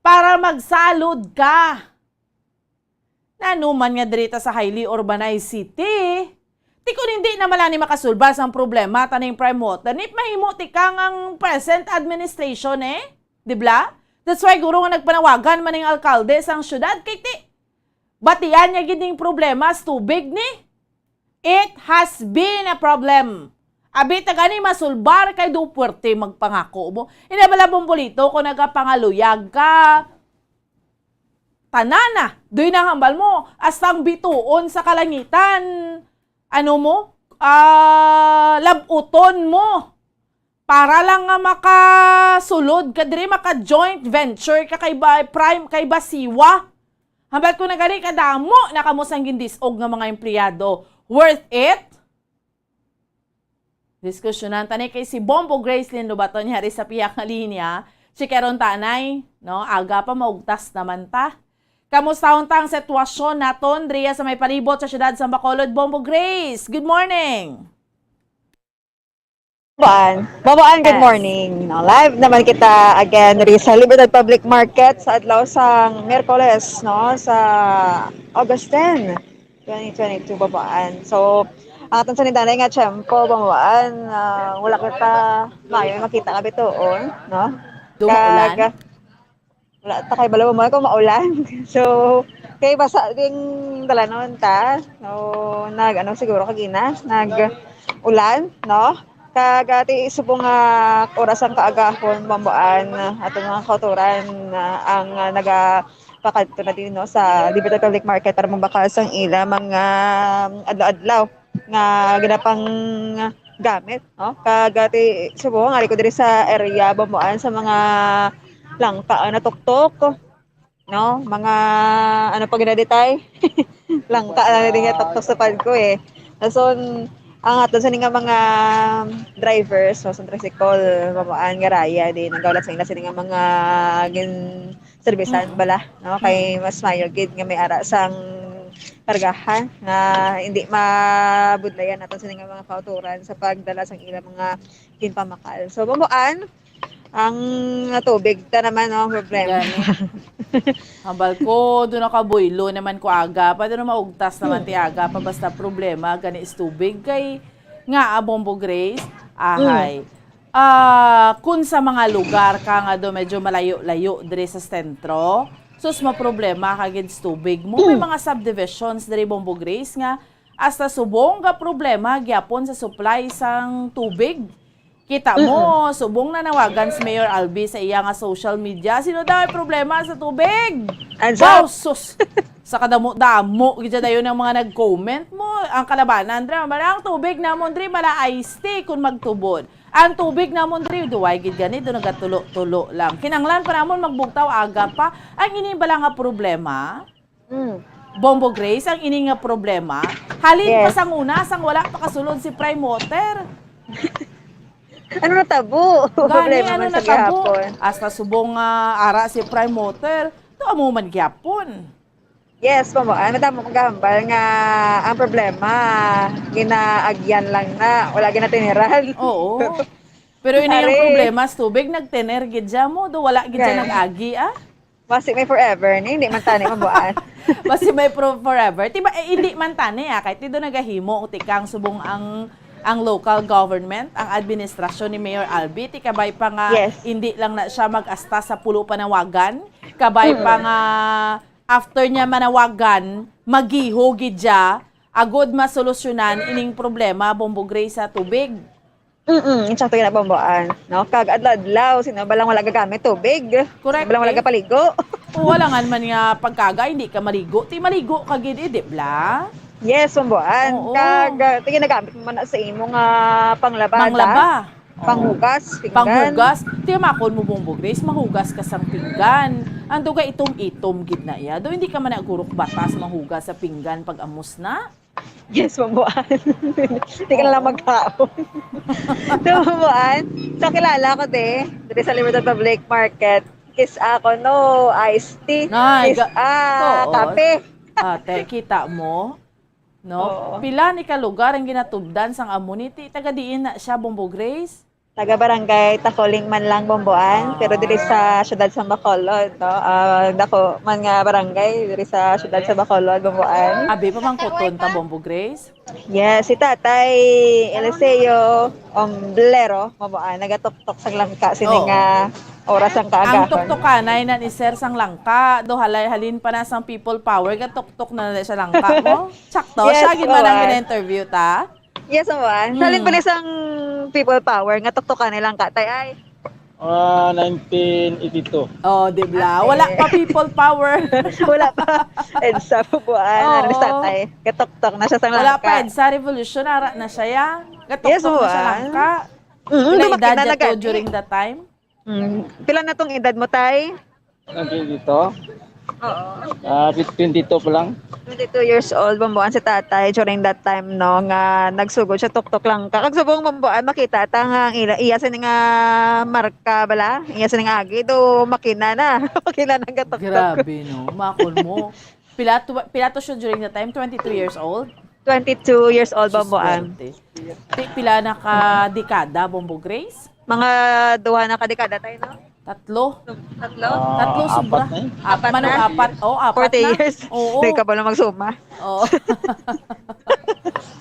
para magsalod ka. Nanuman nga dirita sa highly urbanized city. Ti kung hindi na malani makasulbas ang problema taning prime water, nip mahimo ti kang ang present administration Di bla? That's why guro nga nagpanawagan man ng alkalde sang syudad kay ti. Batian niya giding problema sa tubig ni. It has been a problem. Abi tagani masulbar kay do puwerte magpangako mo. Inabala bombolito kung nagapangaluyag ka. Tanana, doy na hambal mo. Astang bituon sa kalangitan. Labuton mo. Para lang nga makasulod ka diri, maka-joint venture ka kay prime, kay basiwa. Hambal ko na gani kadamo, nakamusang gindisog nga mga empleyado. Worth it? Diskusyonan tanay kay si Bombo Gracelyn Lubaton hari sa piyak nga linya. Si Keron tanay, no? Aga pa maugtas naman ta. Kamusta untang sitwasyon naton driya sa may palibot sa siyudad sa Bacolod, Bombo Grace? Good morning. Babaan, good morning. No, live naman kita again rin sa Libertad Public Market sa adlaw sang Miyerkules, no, sa August 10, 2022 babaan. So, aton sa nidanay nga tiyempo babaan, wala kita mayo makita nga bitoon, no? Dumaulan. Wala ta kay balaw mo kung maulan. So, kay basa ding dalanon ta. No, siguro kagina, ulan, no? Kagati subong nga oras ang kaagahon mambuan ato mga kauturan ang nagapakadto na din no sa Libertad Public Market para mabakal sang ila mga adlaw-adlaw nga ginapang gamit no kagati subong ari ko diri sa area mambuan sa mga langka na tuktok no mga ano pa ginadetay langka na din nga tuktok sa pad ko Dason ang aton sa nga mga drivers so sa tricycle mamaan nga raya din nagawlat sa ila sa nga mga gin servisan bala no kay mas mayo gid nga may ara sang kargahan na hindi mabudlayan naton sa nga mga kauturan sa pagdala sang ila mga ginpamakal. So mamaan Ang tubig ta naman no, ang problema. Hambal ko, doon nakabuylo naman ko aga. Pa doon maugtas naman ti aga. Pa basta problema, gani is tubig. Kay nga, Bombo Grace, ahay. Kung sa mga lugar ka nga do medyo malayo-layo dire sa sentro, sus problema kagid sa tubig mo. May mga subdivisions dire Bombo Grace nga hasta subong ka problema gyapon sa supply sang tubig. Kita mo, subong na nawagan si Mayor Albi sa iya nga social media. Sino daw ay problema sa tubig? Wow, sus! Sa kadamo-damo, gidya dayon ang mga nag-comment mo. Ang kalabanan, Dre, ang tubig namon, Dre, mala iced tea kung magtubod. Ang tubig namon, Dre, duway gid ganito, nagatulo-tulo lang. Kinanglan pa namon magbugtaw aga pa. Ang ini bala nga problema, Bombo Grace, ang ini nga problema, halin pa sang una, sang wala pa kasulod si Prime Water. Ano na tabo? Gani, Problema ano man sa natabo? gihapon. Hasta subong ara si Prime Water, to amo man gyapon. Yes, pamuan. Madamo magahambal nga ang problema, ginaagyan lang na, wala ginatiniral. Oo. Pero ini yung problema sa tubig, nagtener gidya mo, do wala gidya nag-agi, Basi may forever ni, hindi man tani mabuan. Basi may forever. Tiba, hindi man tani, kahit dito nagahimo, utikang subong ang local government, ang administrasyon ni Mayor Albi, kabay pa nga hindi lang na siya mag-asta sa pulo panawagan, kabay pa nga after niya manawagan, magiho gidya, agod masolusyonan ining problema, Bombo Grace, sa tubig. Insakto yun na bomboan. No? Kag adlaw, sino ba lang wala gagamit tubig? Correct. Sino ba lang wala gapaligo? Wala nga man nga pagkaga, hindi ka maligo. Ti maligo ka gid, di bla? Yes, bomboan. Kag tingin nagamit mo man na sa imong panglabada. Panglaba. Panghugas, pinggan. Panghugas. Ti makon mo Bombo Grace, mahugas ka sang pinggan. Ando ka itom-itom gid na iya. Do hindi ka man nagurok batas mahugas sa pinggan pag amos na. Yes, mabuan. Hindi ka na lang magkaon. Mabuan. So, kilala ko dito sa Libertad Public Market. Kiss ako, no, iced tea. Kiss kape. Ate, kita mo? No? Pila ni ka lugar ang ginatubdan sang amuniti. Taga diin na siya, Bombo Grace? Taga barangay Tacoling man lang bomboan, pero diri sa syudad sa Bacolod, no. Dako man nga barangay diri sa syudad sa Bacolod bomboan. Abi pa man kuton ta Bombo Grace? Yes, si Tatay Eliseo Omblero bomboan nagatok-tok sa langka sini nga oras ang kaagahon. Ang tuktokanay na ni Sir sang langka, do halin pa na sang people power gatok-tok na sa langka mo. Sakto, siya gid man ang gina-interview ta. Yes, awan. Salin pa isang people power nga tuktukan nilang katay ay. 1982. Oh, di ba? Wala pa people power. Wala pa. EDSA po buwan. Tatay. Gatuktok na siya sa langka. Wala pa EDSA revolution. Ara na siya ya. Gatuktok na siya langka. Pila edad niya to during that time? Pila na tong edad mo, tay? Dito? Oo. 22 pa lang. 22 years old, bambuan si tatay during that time, no, nga nagsugod siya tuktok lang. Kakagsubong bambuan, makita tang iya sa nga marka bala, iya sa nga agi, do makina na. Makina na gatuktok. Grabe, no? Makol mo. Pilato siya during that time, 22 years old? 22 years old, bambuan. Pila na ka dekada, Bombo Grace? Mga duha na kadekada tayo, no? Tatlo? Tatlo sobra. Apat man o apat. Oh, apat 40 na. years. Oo. Hindi ka ba lang magsuma? Oo.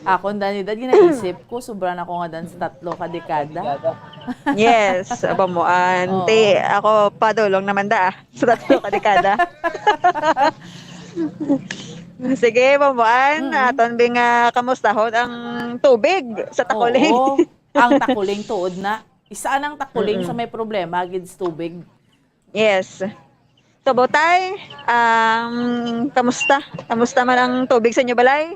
Ako, danidad, ginaisip ko, sobra na ako nga dan sa tatlo kadekada. Yes, abamuan. Te, ako padulong naman da sa tatlo kadekada. Sige, bamuan. Aton bing kamustahon ang tubig sa Tacoling. Oo. Ang Tacoling tuod na. Isa ng Tacoling sa may problema gid sa tubig. Yes. So, Botay, kamusta? Kamusta man ang tubig sa inyo balay?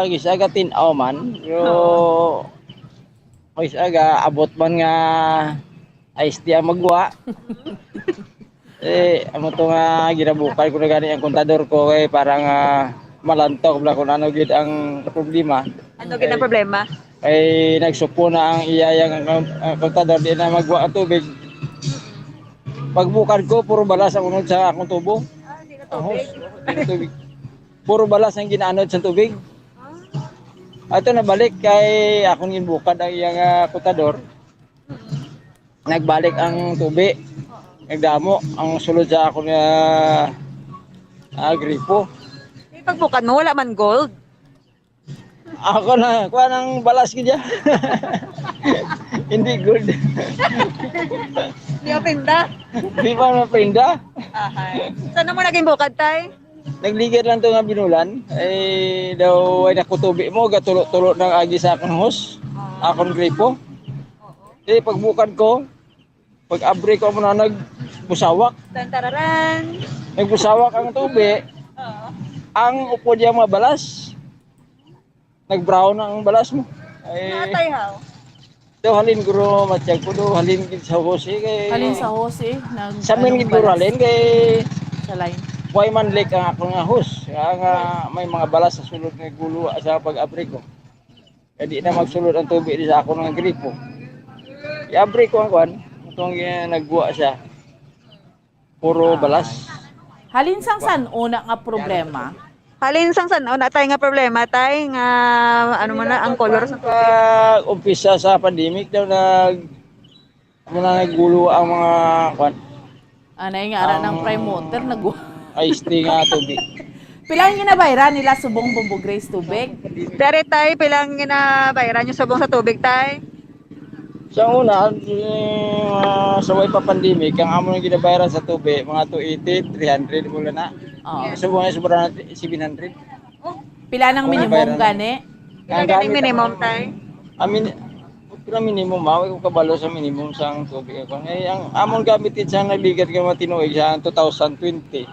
Isaga tinaw man. Yo isaga abot man nga iced tea magwa. Amo to nga ginabukal ko na gani ang kontador ko kay parang malantok bla kung ano gid ang problema. Ano gid ang problema? Ay nagsupo na ang iyayang kontador di na magwa ang tubig. Pagbukad ko puro balas ang unod sa akong tubo. Tubig. Puro balas ang ginaanod sa tubig. Ato na balik kay akong ginbukad ang iyang kontador. nagbalik ang tubig. Nagdamo ang sulod sa ako na gripo. Pagbukan mo, wala man gold. Ako na, kuha ng balas ka dyan. Hindi good. Hindi ka pinda. Hindi pa mapinda. Saan mo naging bukad, tay? Nagligid lang ito nga binulan. Eh, daw ay nakutubi mo, gatulot-tulot ng agi sa akong hos. Akong gripo. Eh, pagbukad ko, pag-abri ko muna nagbusawak. Tantararan. Nagbusawak ang tubig. Ang upo diya mga balas. Nag-brown ang balas mo. Ay, Natay how? daw halin guro matiyag ko do halin gid sa hose kay. Halin sa hose Sa min gid guro halin kay sa line. Why man lake ang ako nga hose. Kaya nga may mga balas sa sulod nga gulo sa pag-abri ko. Kaya di na magsulod ang tubig di sa ako nga gripo. I-abri ko ang kwan. Itong nagbuwa siya. Puro balas. Halin sang san una nga problema? Halin sang san, na tayo nga problema, tay, nga ano man na, ang color sa tubig. Umpisa sa pandemic daw naggulo ang mga kwan. Anay nga ara ng prime water Ice tea nga tubig. Pilang ginabayran nila subong Bombo Grace tubig? Dari tay, pilang ginabayaran yung subong sa tubig, tay? Sa una, sa way pa pandemic, ang amo nang ginabayaran sa tubig, mga 280, 300 mula na. Sa buwan sobra na 700. Pila ng minimum gani? Pila ng minimum, tay? Amin, pila minimum, mawag ko kabalo sa minimum sa tubig. Ang amon gamitin sa nagligat ka matinuig sa 2020.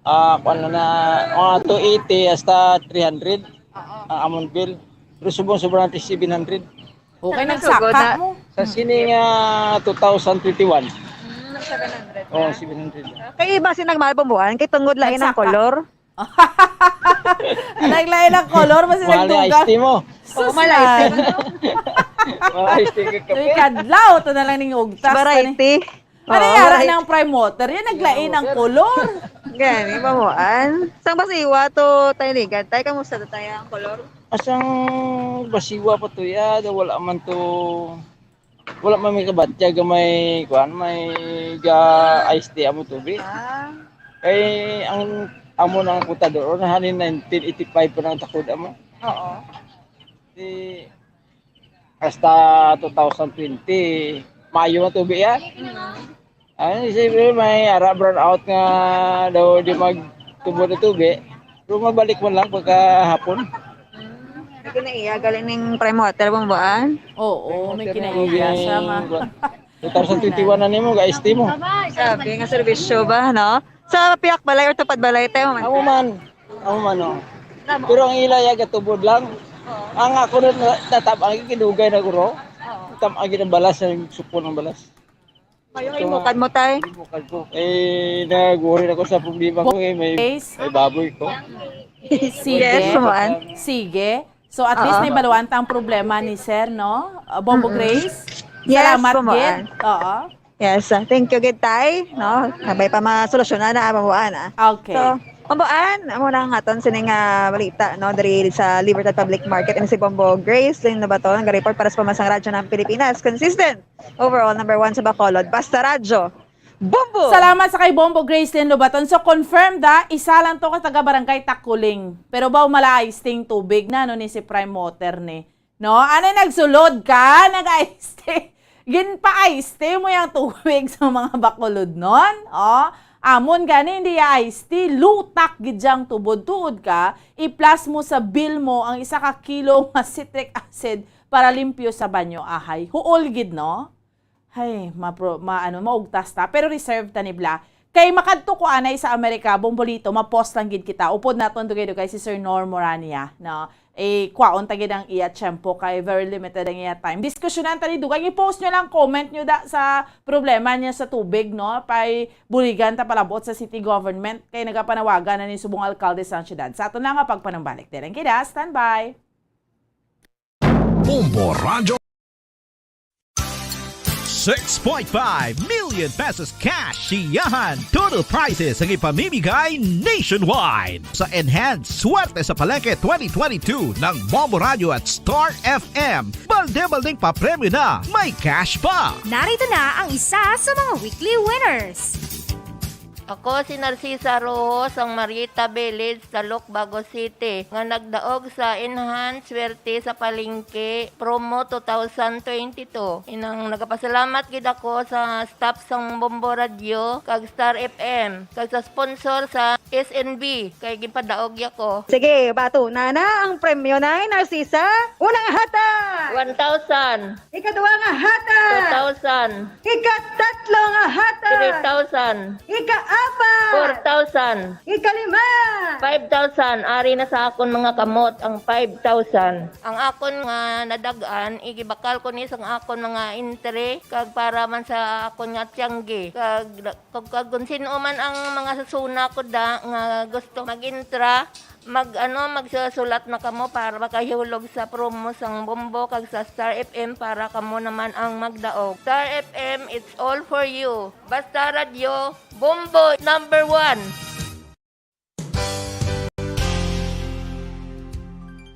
Kung na, mga 280 hasta 300 ang amon bill. Pero subong sobra natin 700. Okay, nagsaka mo. Sa sining 2021. 700. Oh, 700. Kay iba sinagmahal pambuhan, kay tungod lain ang kolor. Naglain ang kolor, mas Mahal na ice tea mo. Oo, malay. Malay ice tea ka kape. Tuy kadlaw, ito na lang ning ugtas. Variety. Ano yara ng prime water? Yan naglain ang kolor. Gani, pamuan. Sang basiwa to tayo ligat. Tayo, kamusta to tayo ang kolor? Asang basiwa pa to ya, wala man may kabatya may kuan, may ice tea amo tubig. Kay ang amo nang kutador na halin 1985 pa nang takod amo. Oo. Di hasta 2020 Mayo na tubig ya. Ay, siyempre may ara brown out nga daw di magtubo na tubig. Pero mabalik mo lang pagkahapon. May kinaiya, galing ng prime water pambuhan? Oo, may kinaiya siya nga. 2021 na nimo ga ice tea mo. Sabi nga servisyo ba, no? Sa piyak balay or tupad balay tayo man. Amo man no. Pero ang ilaya gatubod lang. Ang ako na tatabang kinugay na guro. Tamagi ng balas ng supon ng balas. Mayong imukad mo tay? Imukad ko. Nag-worry ako sa problema ko may baboy ko. Sige. Yes, Sige. So at least naibaluan ta ang problema ni Sir, no? Bombo Grace. Yes, Salamat pamuan. gid. Oo. Yes, thank you gid tay, no? Sabay pa masolusyonan na pamuan Okay. So, pamuan, amo na nga aton sining balita, no? Dari sa Libertad Public Market and si Bombo Grace din na ba to? Nag-report para sa pamansang radyo ng Pilipinas. Consistent. Overall, number 1 sa Bacolod. Basta radyo. Bombo! Salamat sa kay Bombo Gracelyn Lobaton. So, confirmed isa lang to ka taga-barangay Takuling. Pero ba umala-ice ting tubig na, no, ni si Prime Water ni. No? Ano nagsulod ka? Nag-ice tea. Ginpa-ice tea mo yung tubig sa mga bakulod nun. Oh, amon gani hindi ice tea. Lutak gidyang tubod-tuod ka. I-plus mo sa bill mo ang 1 kilo nga citric acid para limpyo sa banyo ahay. Huol gid, no? Hay, maugtas ta. Pero reserve ta nibla. Kay makadto ko anay sa Amerika, Bombolito, mapost lang gid kita. Upod naton dugay-dugay si Sir Nor Morania, no? Kwaon ta gid ang iya tiyempo kay very limited ang iya time. Diskusyonan ta ni dugay, i-post nyo lang, comment nyo da sa problema niya sa tubig, no? Pay buligan ta palabot sa city government kay nagapanawagan na ni subong alkalde sa syudad. Sa aton lang nga pagpanambalik. Direng kida, standby. Bombo Radio 6.5 million pesos cash siyahan. Total prizes ang ipamimigay nationwide sa Enhanced Swerte sa Palengke 2022 ng Bombo Radio at Star FM. Balde-baldeng papremyo na, may cash pa. Narito na ang isa sa mga weekly winners. Ako si Narcisa Rojo sang Marita Village sa Bago City nga nagdaog sa Enhanced Swerte sa Palengke promo 2022. Inang nagapasalamat gid ako sa staff sang Bombo Radio kag Star FM kag sa sponsor sa SNB kay gipadaog ako. Sige, bato na ang premyo na Narcisa. Unang hata! 1,000. Ikaduwa nga hata! 2,000. Ikatatlo nga hata! 3,000. Ika-apat! 4,000. Ikalima! 5,000. Ari na sa akon mga kamot ang 5,000. Ang akon nga nadagan, igibakal ko ni sang akon mga intre kag para man sa akon nga tiyanggi. Kag kung sino man ang mga sasuna ko da nga gusto mag-intra, magsusulat na kamo para makahulog sa promo sang Bombo kag sa Star FM para kamo naman ang magdaog. Star FM, it's all for you. Basta Radio, Bombo number 1.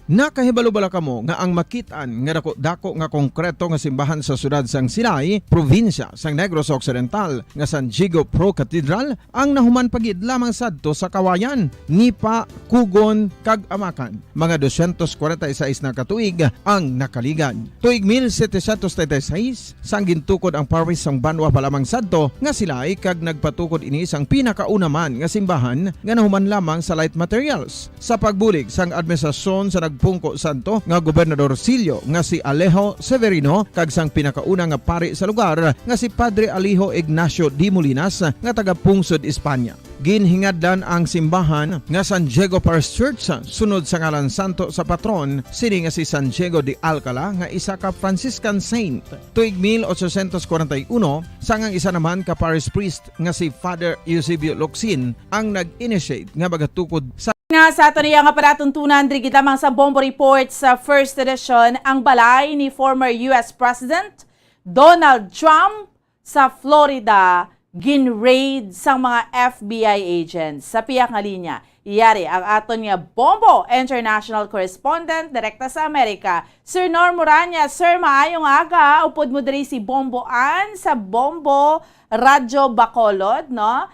Nakahibalo-bala kamo nga ang makitaan nga dako nga konkreto nga simbahan sa sudad sang Sinai, probinsya sang Negros Occidental nga San Diego Pro Cathedral ang nahuman pagid lamang sadto sa kawayan, Nipa, Kugon kag Amakan. Mga 246 na katuig ang nakaligan. Tuig 1736 sang gintukod ang parish sang Banwa pa lamang sadto nga sila kag nagpatukod ini sang pinakauna man nga simbahan nga nahuman lamang sa light materials. Sa pagbulig sang administrasyon sa Pungko Santo nga Gobernador Silio nga si Alejo Severino kag sang pinakauna nga pari sa lugar nga si Padre Alijo Ignacio D. Molinas nga taga Pungsod, Espanya. Ginhingadlan ang simbahan nga San Diego Parish Church sunod sa ngalan santo sa patron sini nga si San Diego de Alcala nga isa ka Franciscan saint. Tuig 1841 sangang isa naman ka parish priest nga si Father Eusebio Locsin ang nag-initiate nga bagatukod sa Nga sa ato niya nga paratuntunan diri kita mga sa Bombo Report sa first edition ang balay ni former US President Donald Trump sa Florida ginraid sa mga FBI agents. Sa piyak nga linya, iyari ang aton nga Bombo International Correspondent direkta sa Amerika, Sir Nor Moranya. Sir, maayong aga. Upod mo diri si Bomboan sa Bombo Radio Bacolod, no?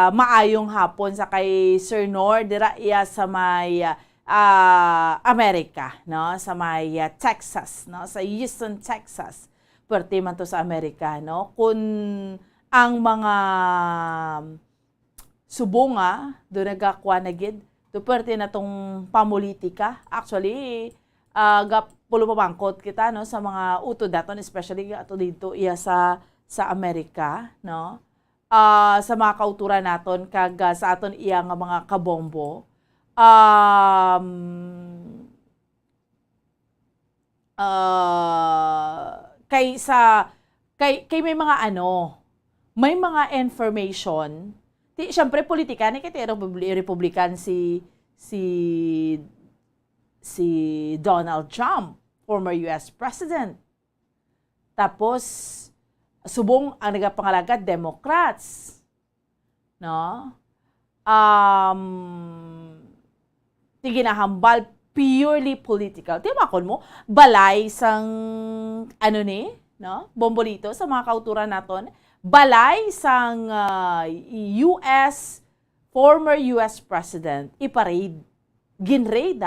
Maayong hapon sa kay Sir Nor dira iya sa may Amerika, no, sa may Texas, no, sa Houston, Texas. Pwerte man to sa Amerika, no, kun ang mga subonga do nagakuha na gid to pwerte na tong pamulitika. Actually pulo pa bangkot kita, no, sa mga utod daton, especially ato dito iya sa Amerika, no. Sa mga kauturan naton kag sa aton iya nga mga kabombo kay may mga may mga information syempre politika ni kay Republican si Donald Trump, former US President. Tapos subong ang nagapangalaga Democrats, no? Tiginahambal purely political. Timakon mo balay sang no? Bombolito sa mga kauturan naton, balay sang former US President iparade, ginraid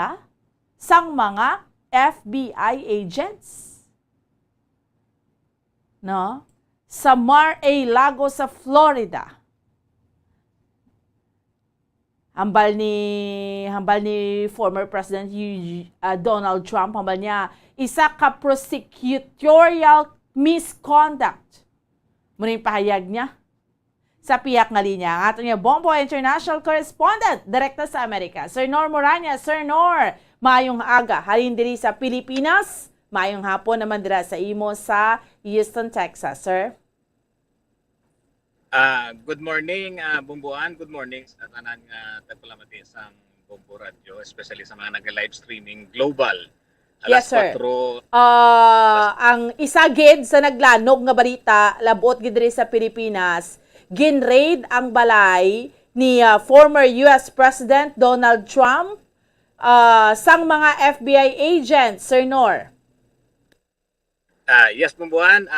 sang mga FBI agents, no? Sa Mar-a-Lago sa Florida. Hambal ni former President Donald Trump, hambal niya isa ka prosecutorial misconduct. Muna yung pahayag niya sa piyak nga linya. Ang ato niya Bombo International Correspondent direkta sa Amerika, Sir Nor Moranya. Sir Nor, maayong aga halin diri sa Pilipinas, maayong hapon naman dira sa imo sa Houston, Texas, sir. Good morning, Bumbuan. Good morning sa tanan nga tagpalamati sa Bombo Radio, especially sa mga nag-live streaming global. Yes, sir. 4. Ang isa gid sa naglanog nga balita, labot gid diri sa Pilipinas, ginraid ang balay ni former US President Donald Trump sang mga FBI agents, Sir Nor. Yes, Bumbuan.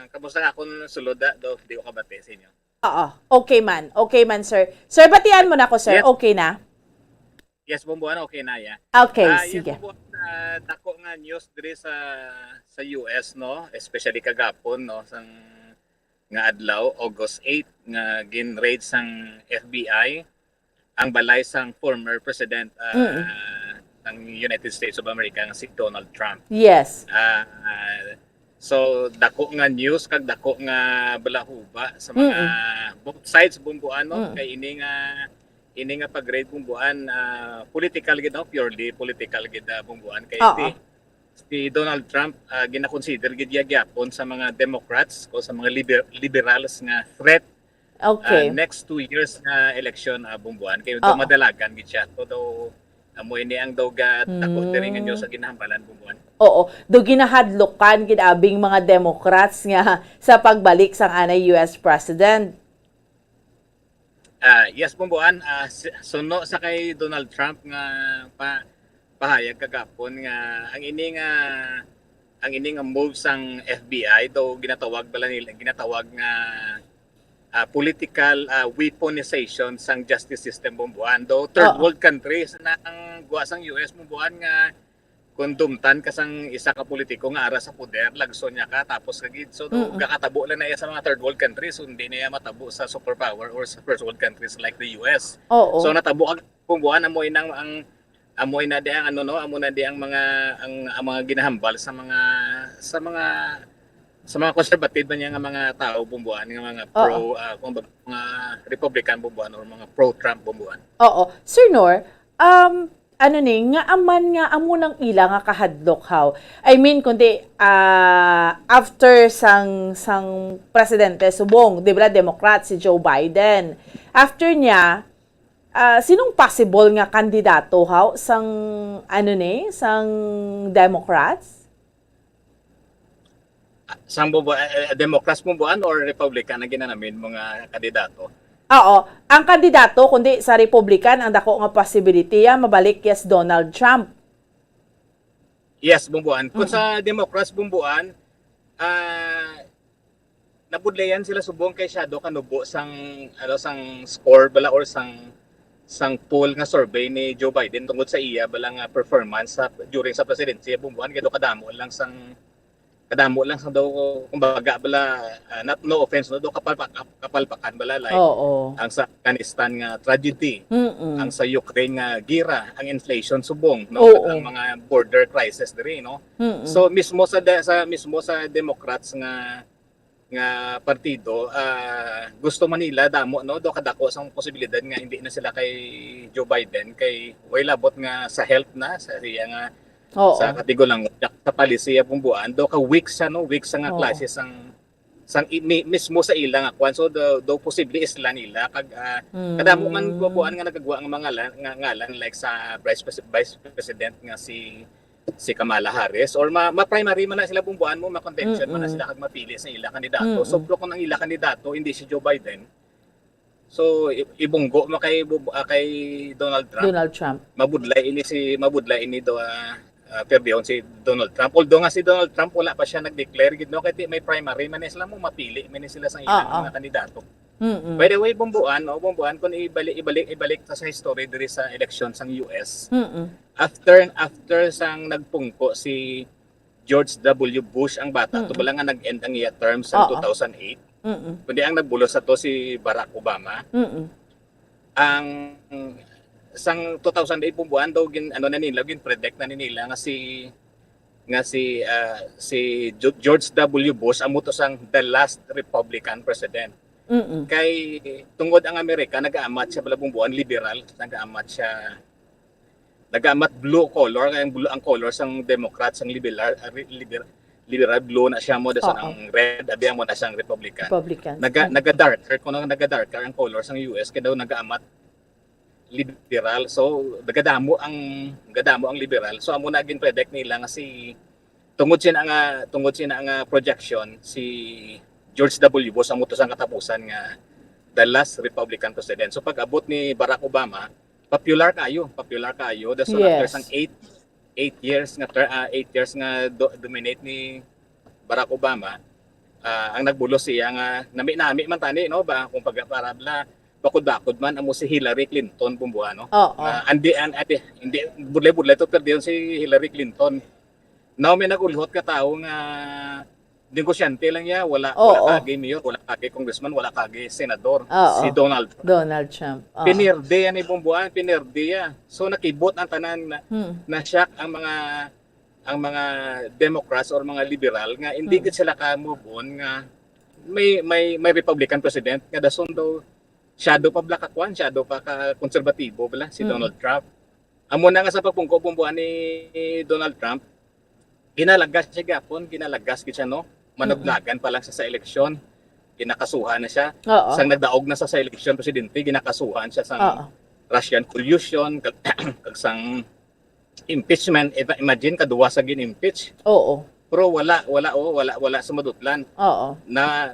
Kamusta nga akong sulod do di ko kabate sa inyo. Oo. Okay man. Okay man, sir. Sir, batian mo na ako, sir. Yes. Okay na? Yes, Bumbuan, okay na ya. Okay, Yes, sige. Bumbuan, dako nga news diri sa US, no, especially kagapon, no, sang nga adlaw August 8 nga gin-raid sang FBI ang balay sang former president ng United States of America nga si Donald Trump. Yes. So dako nga news kag dako nga balahuba sa mga both sides Bumbuan, no, kay ini nga pag-raid Bumbuan, political gid, no, purely political gid Bumbuan kay si Donald Trump gina-consider gid gyapon sa mga Democrats o sa mga liberals nga threat next 2 years nga election Bumbuan kay madalagan gid siya todo amoy ni ang dawga dako diri nga news sa ginahambalan Bumbuan. Oo, do ginahadlokan gid abing mga Democrats nga sa pagbalik sang anay US President. Yes, Bumbuan, suno sa kay Donald Trump nga pahayag kagapon nga ang ini nga move sang FBI do ginatawag nga political weaponization sang justice system Bumbuan do third world countries na ang guwa sang US Bumbuan nga kondumtan ka sang isa ka politiko nga ara sa poder lagson niya ka tapos kagid so gakatabo lang na iya sa mga third world countries so hindi na iya matabo sa superpower or sa first world countries like the US. So natabo kag Bumbuan amoy nang ang amoy na di ang amo na di ang mga ginahambal sa mga conservative niya nga mga tao Bumbuan nga mga pro mga Republican Bumbuan or mga pro Trump Bumbuan. Oo. Sir Nor, nga aman nga amo nang ila nga kahadlok haw. I mean kundi after sang presidente subong, di ba Democrat si Joe Biden. After niya sinong possible nga kandidato haw sang sang Democrats? Sang Democrats Bumbuan or Republican na ginanamin mga kandidato? Oo, ang kandidato kundi sa Republican ang dako nga possibility mabalik yes Donald Trump. Yes, Bumbuan. Kung sa Democrats Bumbuan, nabudlayan sila subong kay Shadow Kanubo sang score bala or sang poll nga survey ni Joe Biden tungod sa iya bala nga performance during sa presidency Bumbuan kay do kadamo lang sa daw kumbaga bala no offense no do kapalpakan bala like ang sa Afghanistan nga tragedy, ang sa Ukraine nga gira, ang inflation subong no ang mga border crisis diri no. So mismo sa Democrats nga partido gusto man nila damo no do kadako sang posibilidad nga hindi na sila kay Joe Biden kay way labot nga sa health na sa iya nga sa katigulang sa palisiya Bumbuan do ka weak sa nga klase sang mismo sa ila nga kwan so do posible isla nila kag kadamo man Bumbuan nga nagagawa ang mga ngalan like sa vice president nga si Kamala Harris or ma-primary man na sila Bumbuan mo ma-contention man na sila kag mapili sa ila kandidato so kung ang ila kandidato hindi si Joe Biden so ibunggo mo kay Donald Trump. Mabudlay ini do perdyon si Donald Trump. Although nga si Donald Trump wala pa siya nag-declare gid no kay may primary man sila mo mapili man sila sa ilang mga kandidato. By the way Bumbuan kun ibalik sa history diri sa election sang US. After sang nagpungko si George W. Bush ang bata to bala nga nag-end ang iya term sa 2008. Kundi ang nagbulos sa to si Barack Obama. Ang sang 2008 Bumbuan daw predict na nila nga si George W. Bush amo to sang the last Republican president. Kay tungod ang Amerika nag-aamat siya bala Bumbuan liberal, nag-aamat blue color kay ang color sang Democrats sang liberal blue na siya mo sa ang red abi mo na siyang Republican. Naga-darker ang color sang US kay daw nag-aamat liberal. So gadamo ang liberal. So amo na gin predict nila nga si tungod siya nga projection si George W. Bush ang utos ang katapusan nga the last Republican president. So pag abot ni Barack Obama, popular kayo. That's so after sang 8 years nga dominate ni Barack Obama, ang nagbulos siya nga nami man tani no ba kung pagparabla bakod-bakod man amo si Hillary Clinton bumbuha no. Hindi budlay to perdiyon si Hillary Clinton. Now may nagulhot ka tao nga negosyante lang niya, wala kage mayor, wala kage congressman, wala kage senador, si Donald Trump. Pinirde yan ibumbuan, pinirde ya. So nakibot ang tanan na shock ang mga Democrats or mga liberal nga hindi gid sila ka move on nga may Republican president nga dason daw shadow pa black akwan, shadow pa ka konserbatibo bala si Donald Trump. Amo na nga sa pagpungko bumbuan ni Donald Trump, ginalagas gid siya no. Manuglagan pa lang sa eleksyon, ginakasuhan na siya. Sang nagdaog na sa eleksyon presidente, ginakasuhan siya sa Russian collusion, kag sang impeachment. Imagine kaduwa sa gin-impeach. Pero wala sa madutlan. Na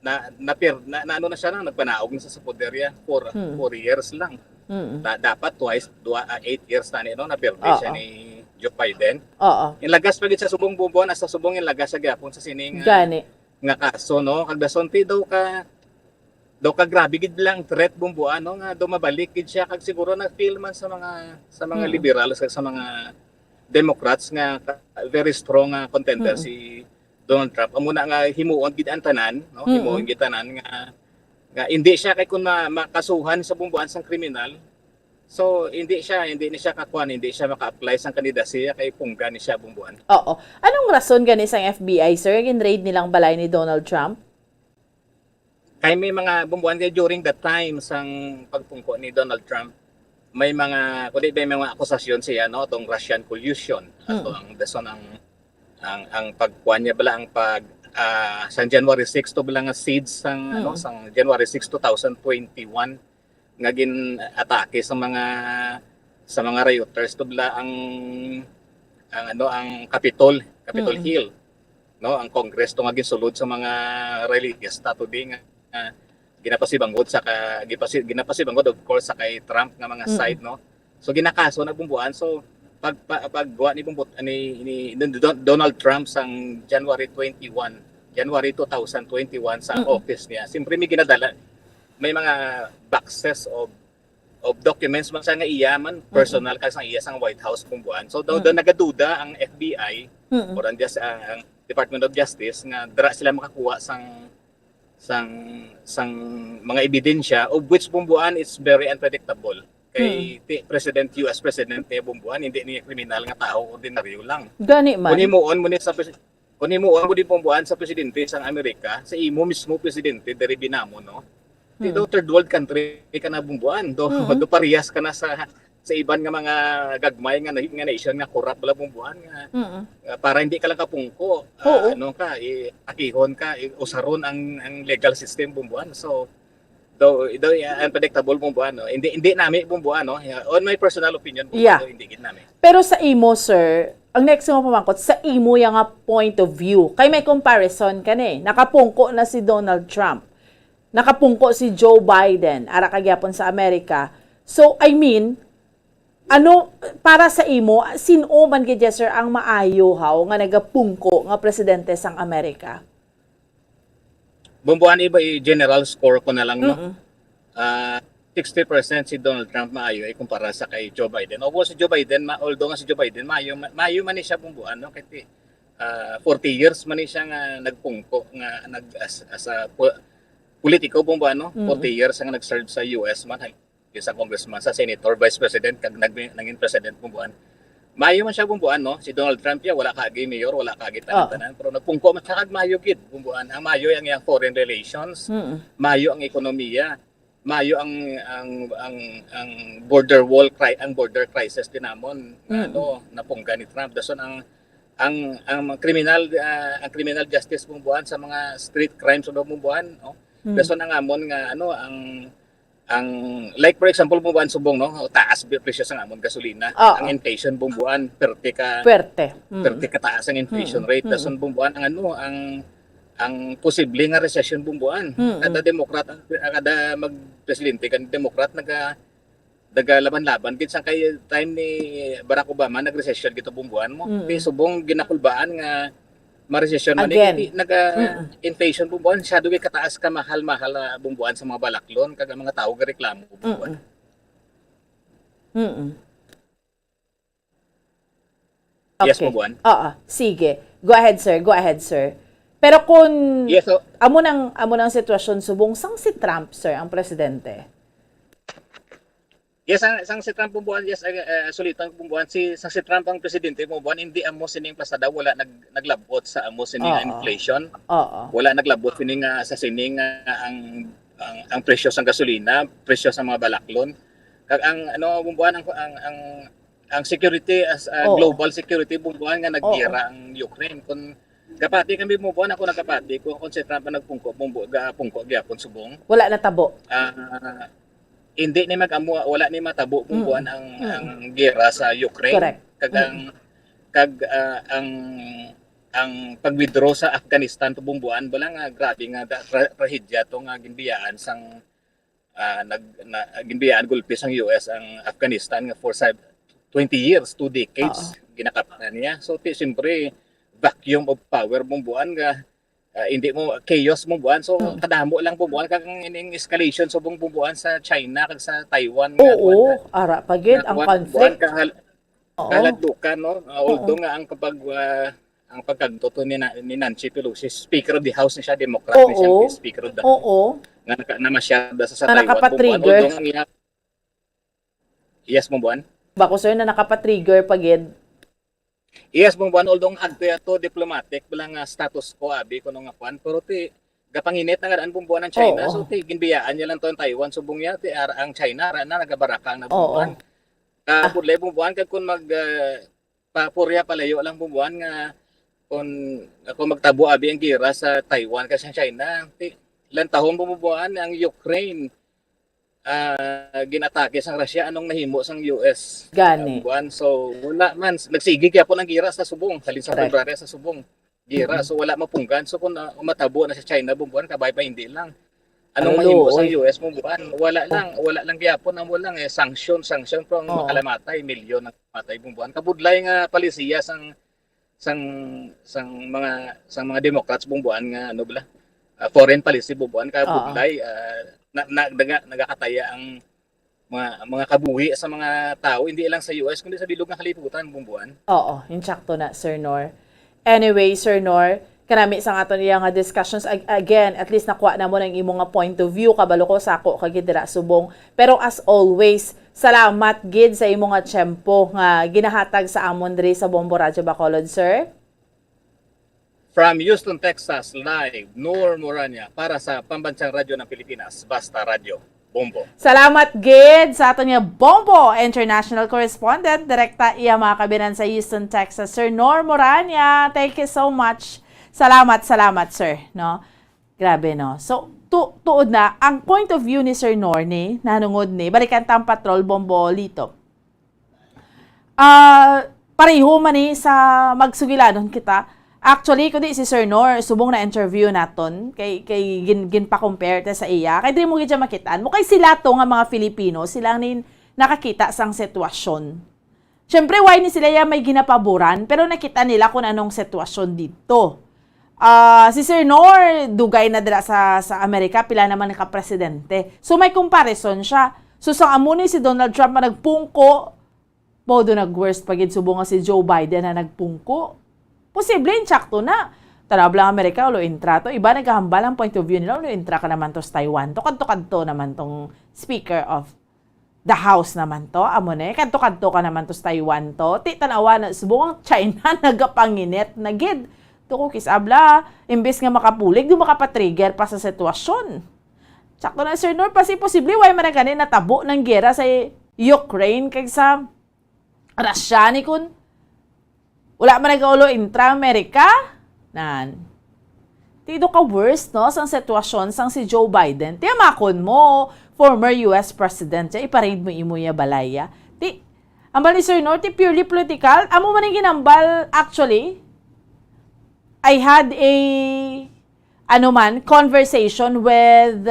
ano na siya nagpanaog na sa poderya for 4 years lang. Dapat 8 years tani no, napirde siya ni Joe Biden. Inlagas pa gid sa subong bumbon sa subong inlagas sa gyapon sa sining nga kaso no, kag dasonti daw ka grabe gid lang threat bumbuan no nga daw mabalik gid siya kag siguro na feel man sa mga liberals kag sa mga Democrats nga very strong contender si Donald Trump. Amo na nga himuon gid ang tanan no, himuon gid tanan nga hindi siya kay kun makasuhan sa bumbuan sang kriminal. So hindi ni siya kakuan, hindi siya maka-apply sang kandidatsiya kay pungga ni siya bumbuan. Anong rason gani sang FBI sir gin-raid nilang balay ni Donald Trump? Kay may mga bumbuan kay during that time sang pagpungko ni Donald Trump, may mga akusasyon siya no tong Russian collusion. Ato ang dason ang pagkuan niya bala ang sa January 6 to bala nga seeds sang sang January 6 2021 nga gin-atake sa mga rioters to bala ang Capitol Hill no, ang Congress to nga ginsulod sa mga religious today nga ginapasibangod of course sa kay Trump nga mga side no. So ginakaso na bumbuan. So paggawa ni Donald Trump sang January 2021 sa office niya, siyempre may ginadala, may mga boxes of documents man sa nga iyaman personal kag sa iya sang White House bumbuan. So daw nagaduda ang FBI or ang Department of Justice nga dira sila makakuha sang mga ebidensya of which bumbuan is very unpredictable. Kay US President niya bumbuan, hindi niya kriminal nga tao, ordinaryo lang. Gani man. Kunimuon mo din bumbuan sa presidente sang Amerika, sa imo mismo presidente diri binamo no. Di do third world country ka na bumbuan, do parehas ka na sa iban nga mga gagmay nga nation nga corrupt bala bumbuan nga para hindi ka lang kapungko, akihon ka, usaron ang legal system bumbuan. So unpredictable bumbuan no. Hindi nami bumbuan no. On my personal opinion bumbuan, hindi gid nami. Pero sa imo sir, ang next mo pamangkot sa imo yang point of view. Kay may comparison kani. Nakapungko na si Donald Trump. Nakapungko si Joe Biden ara kagyapon sa Amerika. So I mean, ano para sa imo sino man gid sir ang maayo nga nagapungko nga presidente sang Amerika? Bumbuan iba general score ko na lang no. 60% si Donald Trump maayo ay kumpara sa kay Joe Biden. Although si Joe Biden maayo man ni siya bumbuan no kay 40 years man ni siya nga nagpungko nga as a politiko bumbuan no. 40 years nga nag-serve sa US man, sa congressman, sa senator, vice president kag naging president bumbuan. Maayo man siya bumbuan no. Si Donald Trump wala kagi mayor, wala kagi tanan-tanan, pero nagpungko man siya kag maayo gid bumbuan. Ang maayo ang iyang foreign relations, maayo ang ekonomiya, maayo ang border crisis dinamon napungga ni Trump. Dason ang criminal justice bumbuan sa mga street crimes bumbuan no. Dason ang amon nga ang like for example bumbuan subong no, taas presyo sa amon gasolina. Oo. Ang inflation bumbuan perte ka taas ang inflation rate. Dason bumbuan ang ang posible nga recession bumbuan. Kada Democrat kada magpresidente kan Democrat nagalaban-laban gid sa kay time ni Barack Obama nag-recession gito bumbuan mo. Subong ginakulbaan nga ma-recession man inflation bumbuan siya dugi kataas ka mahal-mahal na bumbuan sa mga balaklon kag mga tao ga reklamo bumbuan. Okay. Yes, bumbuan. Oo, sige. Go ahead, sir. Pero kung amo nang sitwasyon subong sang si Trump, sir, ang presidente. Yes, sang si Trump bumbuan, yes, sulitan bumbuan si Trump ang presidente bumbuan hindi amo sining pasada wala naglabot sa amo sining inflation. Wala naglabot sining sa sining ang presyo sa gasolina, presyo sa mga balaklon. Kag ang bumbuan ang security as global security bumbuan nga naggira ang Ukraine kun kapati kami bumbuan ako nagkapati kung si Trump ang nagpungko gyapon subong. Wala na tabo. Hindi ni mag-amo wala ni matabo bumbuan ang gera sa Ukraine. Correct. Ang pag-withdraw sa Afghanistan to bumbuan bala nga grabe nga trahedya to nga ginbiyaan sang ginbiyaan gulpi sang US ang Afghanistan nga for 20 years, 2 decades ginakapatan niya. So siyempre vacuum of power bumbuan nga hindi mo chaos bumbuan so kadamo lang bumbuan kag ining escalation so bumbuan sa China kag sa Taiwan nga ara pagid ang conflict kaladlukan no although nga ang ang pagkagtoto ni Nancy Pelosi Speaker of the House ni siya Democrat ni siya Speaker of the House na masyada sa Taiwan nakapatrigger yes bumbuan bako sir na nakapatrigger pagid. Yes, bumbuan although to diplomatic bilang status quo abi kuno nga kwan pero gapanginit na nga ang bumbuan ng China so ginbiyaan niya lang to ang Taiwan subong niya ang China na nagabaraka na bumbuan. Pudlay bumbuan kag kun papurya palayo lang bumbuan nga kung magtabo abi ang gira sa Taiwan kasi ang China ilang tahon bumbuan ang Ukraine ginatake sang Russia anong nahimo sang US gani so wala man nagsigi kaya po ng gira sa subong halin sa February sa subong gira so wala mapunggan so kung matabo na sa China bumbuan kabay pa hindi lang anong mahimo sa US bumbuan wala lang gyapon ang wala sanction pero makalamatay milyon ang matay bumbuan kabudlay nga palisiya sang mga Democrats bumbuan nga foreign policy bumbuan kabudlay nagakataya ang mga kabuhi sa mga tao hindi lang sa US kundi sa bilog ng kalibutan bumbuan. Yung sakto na Sir Nor. Anyway, Sir Nor, kanami sa aton iya nga discussions again, at least nakuha na mo ng imong nga point of view kabalo ko sako kag dira subong. Pero as always, salamat gid sa imong nga tiyempo nga ginahatag sa amon diri sa Bombo Radyo Bacolod, sir. From Houston, Texas, live, Noor Morania para sa Pambansang Radyo ng Pilipinas, Basta Radyo, Bombo. Salamat gid sa aton nga Bombo International Correspondent, direkta iya mga kabinan sa Houston, Texas, Sir Noor Morania. Thank you so much. Salamat, sir. No? Grabe, no? So, tuod na, ang point of view ni Sir Noor ni, nanungod ni, balikan tang patrol, Bombo, Lito. Pareho man ni sa magsugilanon kita. Actually, kundi si Sir Noor, subong na interview naton, kay ginpa-compare sa iya. Kay di mo gid makitaan mo, kay sila to nga mga Filipino, silang nin nakakita sang sitwasyon. Siyempre, why ni sila may ginapaboran, pero nakita nila kung anong sitwasyon dito. Si Sir Noor, dugay na dira sa Amerika, pila naman naka-presidente. So, may comparison siya. So, sa amo ni si Donald Trump na nagpungko, modo nag-worst pagid subong nga si Joe Biden na nagpungko. Posible, insakto na. Tanawag lang Amerika, ulo intrato. Iba naghahambal ang point of view nila, ulo intra ka naman to sa Taiwan. To kadto-kadto naman tong Speaker of the House naman to. Amo ne, kadto-kadto ka naman to sa Taiwan to. Tanawa na, subong China nagapanginit na gid. Tuko kisabla, imbes nga makapulig, di makapatrigger pa sa sitwasyon. Sakto na, Sir Noor, pasi posible, way maragani natabo ng gera sa Ukraine kag sa Russia ni kun wala man nag-ulo intra-Amerika? Nan. Tido ka worst, no? Sang sitwasyon, sang si Joe Biden. Tiyamakon mo, former US President. Iparade mo imo ya balaya. Ti, ambal ni Sir Norte, purely political. Amo man ang ginambal, actually, I had a conversation with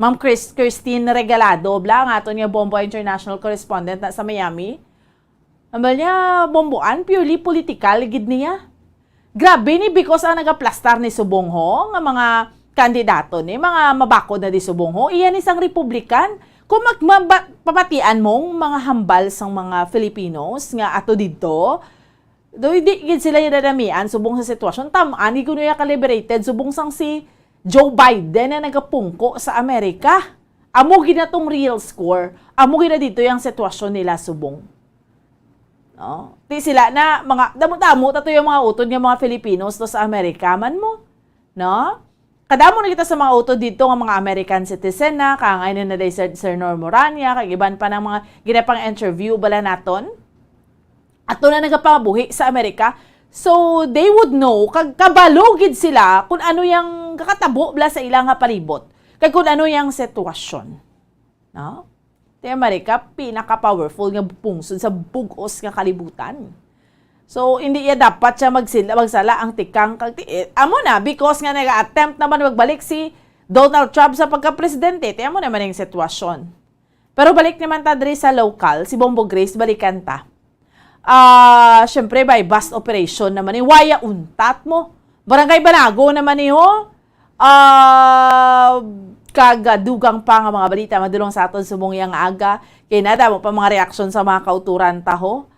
Ma'am Christine Regalado, ang ato niya Bombo International Correspondent na sa Miami. Ambal niya, bomboan, purely political, gid niya. Grabe ni, because ang nagaplastar ni Subong Ho, nga mga kandidato ni, mga mabakod na di Subong Ho, iyan isang Republican. Kung papatian mong mga hambal sang mga Filipinos nga ato dito, do hindi gid sila yadadamian subong sa sitwasyon. Tamaan, hindi ko niya ka-liberated, subong sang si Joe Biden na nagapungko sa Amerika. Amo gid na tong real score. Amo gid na dito yung sitwasyon nila subong. No? Di sila na mga damo-damo tato yung mga utod ng mga Filipinos to sa Amerika man mo. No? Kadamo na kita sa mga utod dito ng mga American citizen na kangay na day Sir Norm Morania, kag iban pa ng mga ginapang interview bala naton. Ato na nagapabuhi sa Amerika. So they would know kag kabalugid sila kung ano yang kakatabo bala sa ilang nga palibot. Kag kung ano yang sitwasyon. No? Di Amerika pinaka-powerful nga pungsod sa bugos nga kalibutan. So, hindi iya dapat siya magsala ang tikang amo na, because nga nag-attempt naman magbalik si Donald Trump sa pagka-presidente. Amo naman yung sitwasyon. Pero balik naman ta diri sa local, si Bombo Grace, balikan ta. Syempre, by bust operation naman ni waya untat mo. Barangay Banago naman ni ho. Kagadugang pa nga mga balita, madulong sa aton sumong yang aga. Kaya nada mo pa mga reaksyon sa mga kauturan taho.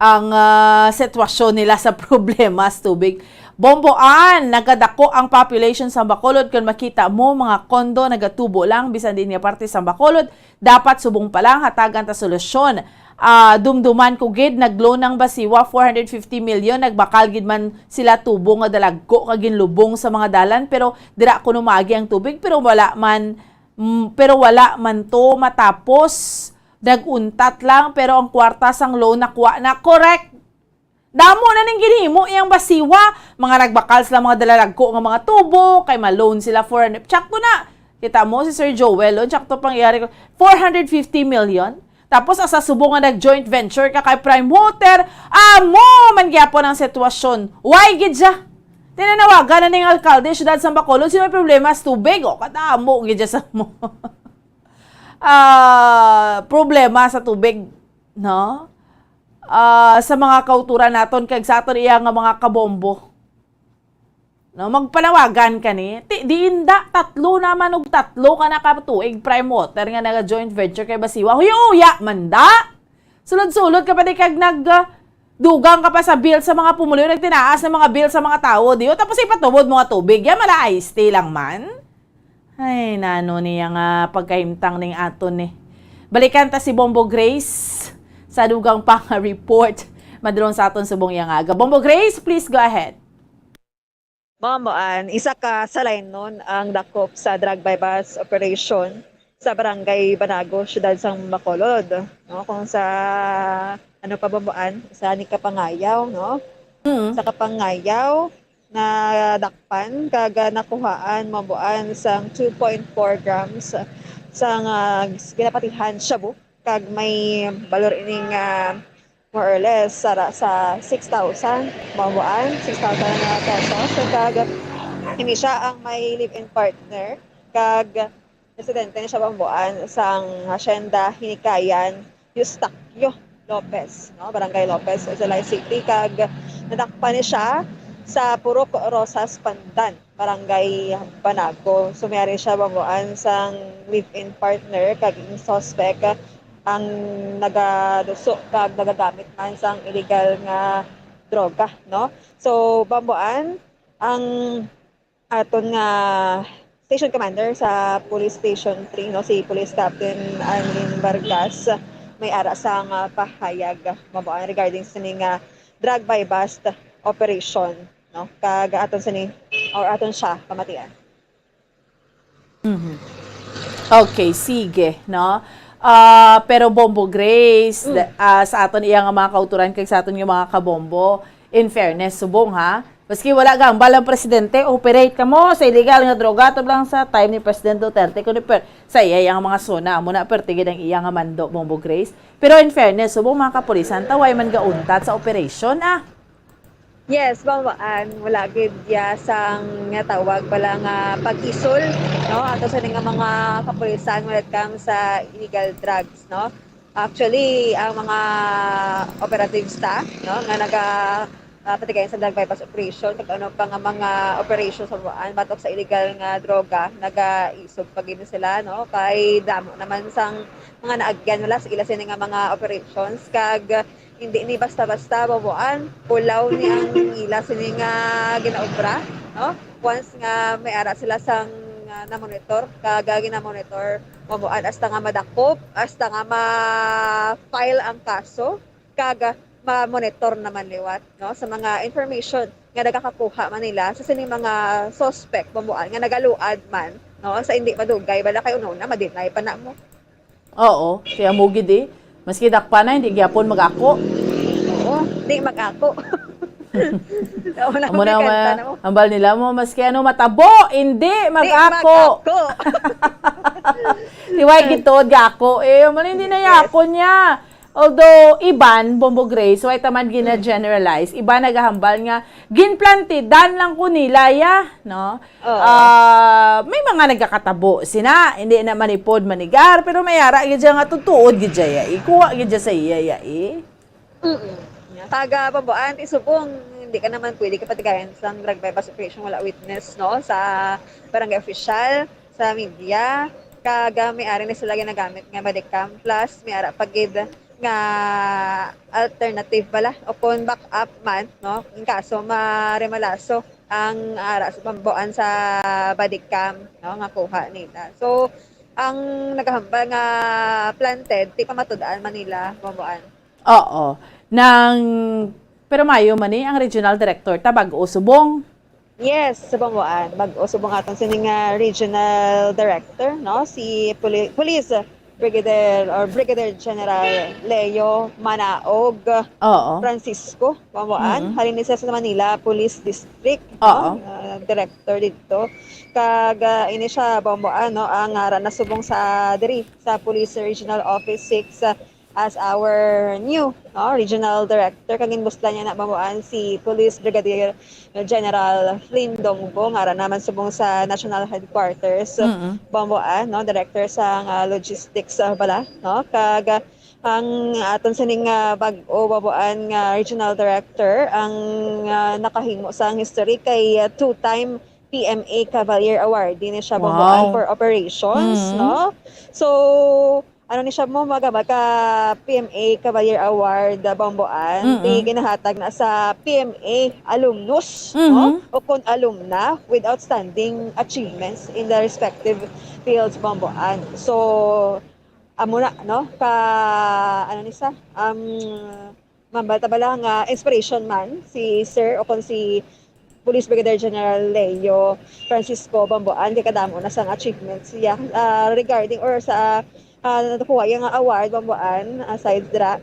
Ang sitwasyon nila sa problema sa tubig. Bomboan, nagadako ang population sa Bacolod. Kung makita mo, mga kondo nagatubo lang, bisan din niya parte sa Bacolod, dapat subong pa lang, hatagan ta solusyon. Dumduman ko gid, nagloan ng basiwa, 450 million, nagbakal gid man sila tubo nga dalagko, kagin lubong sa mga dalan, pero dira ko numagi ang tubig, pero wala man to matapos. Naguntat lang, pero ang kwarta sang loan nakuha na. Correct. Damo na ning ginhimo iyang basiwa. Mga nagbakal sila mga dalalagko nga mga tubo, kay ma-loan sila 400. Tsakto na. Kita mo si Sir Joel, tsakto pang iyari ko. 450 million. Tapos asa subong nga nag-joint venture ka kay Prime Water. Amo man gyapon ang sitwasyon. Why gid siya? Tinanawagan na ning alkalde syudad sa Bacolod, sino may problema sa tubig? O, katamo, gidya sa mo. Problema sa tubig, no? Sa mga kauturan naton, kag sa aton iya nga mga kabombo. No, magpanawagan ka ni. Diinda, tatlo naman og tatlo ka nakatuig Prime Water nga naga-joint venture kay Basiwa. Huya, manda! Sulod-sulod ka pa di kag dugang ka pa sa bill sa mga pumuloy, nagtinaas ng mga bill sa mga tao, diyo. Tapos ipatubod mga tubig, yan mala ice tea lang man. Ay, nano niya nga pagkahimtang ning aton eh. Balikan ta si Bombo Grace sa dugang pang report. Madulong sa aton subong yang aga. Bombo Grace, please go ahead. Bomboan, isa ka sa line nun ang dakop sa drug bypass operation sa Barangay Banago, Syudad sang Bacolod. No? Kung sa Bomboan, sa ni Kapangayaw, no? Sa Kapangayaw na dakpan kaga nakuhaan mabuan sang 2.4 grams sang ginapatihan shabu kag may balor ining more or less sa 6,000 mabuan 6,000 na pesos. So kag hindi siya ang may live-in partner kag residente ni siya mabuan sang Hacienda Hinikayan Eustachio Lopez, no? Barangay Lopez, Salay City, kag nadakpan ni siya sa Purok Rosas, Pandan, Barangay Banago. Sumiyari siya mabuan sang live-in partner, kag yung suspect ang nagaduso kag nagagamit man sang illegal nga droga, no? So, bambuan ang aton nga station commander sa Police Station 3, no? Si Police Captain Arlene Vargas, may ara sang pahayag mabuan regarding sa ning drug by bust operation, no? Kag aton siya pamatian. Okay, sige, no? Pero Bombo Grace, sa aton iya nga mga kauturan kag sa aton nga mga kabombo, in fairness subong ha, Maski wala ka ang balang presidente, operate ka mo sa illegal nga droga to lang sa time ni President Duterte kuno per sa iya ang mga zona amo na pertigid ang iya nga mando Bombo Grace. Pero in fairness, subong mga kapulisan taway man gauntat sa operation Yes, bawaan wala gid ya sang nga tawag bala nga pag-isol, no? Ato sa nga mga kapulisan when it comes sa illegal drugs, no? Actually, ang mga operative staff, no, nga patigayon sa drug bypass operation, kag ano pa nga mga operations sa buwan batok sa illegal nga droga, naga-isog pagin sila, no? Kay damo naman sang mga naagyan wala sa ila sini nga mga operations kag hindi ni basta-basta babuan pulaw ni ang ila sini nga ginaobra, no? Once nga may ara sila sang na-monitor, kag gina-monitor babuan hasta nga madakop, hasta nga ma-file ang kaso, kag ma-monitor naman liwat, no, sa mga information nga nagakakuha man nila sa sining mga suspect babuan nga nagaluad man, no, sa hindi madugay bala kay una madinay pa na mo. Oo, kaya mo gid maski dakpa na hindi gyapon mag-ako. Oo, hindi mag-ako. Amo na ambal nila mo maski ano matabo, hindi mag-ako. Tiway gitod gako man hindi na yako niya. Although, iban, Bombo Grace, so ay taman gina-generalize, iba nagahambal nga, ginplantidan lang ko nila, no? May mga nagkakatabo sina, hindi na manipod manigar, pero may ara, gidya nga tutuod, gidya ikuha, gidya sa iya, Taga babuan, isubong, hindi ka naman pwede kapatigayan sa drug bypass operation, wala witness, no? Sa barangay official, sa media, kaga may ari na sila ginagamit nga Badicam, plus may ara pagid nga alternative bala o kung backup man, no, in kaso maremalaso ang ara sa pambuan sa Badicam, no, nga kuha nila. So ang nagahambal nga planted di pa matudaan Manila pambuan. Oo. Pero mayo man ang regional director tabag usubong. Yes, sa pambuan mag-usubong aton sining regional director, no, si police Brigadier General Leo Manaog Francisco Pamuan, halin sa Manila Police District, no? Director dito. Kag ini siya Pamuan, no, ang nasubong sa diri sa Police Regional Office 6 as our new, no, regional director. Kag inbuslan niya na Pamuan si Police Brigadier General Flynn Dongbo, nga naman subong sa National Headquarters Pamuan, no, director sa logistics bala, no, kag ang aton sining bag-o Pamuan nga regional director ang nakahimo sa history kay two-time PMA Cavalier Award din siya Pamuan for operations, no. So ano ni siya mo ka PMA Cavalier Award Bamboan, di ginahatag na sa PMA alumnus, no, o kun alumna with outstanding achievements in the respective fields Bamboan. So amo na, no, ka ano ni sa mambata bala nga inspiration man si Sir o kun si Police Brigadier General Leo Francisco Bamboan, di kadamo na sang achievements siya regarding or sa nakuha yung award Bamboan, aside dra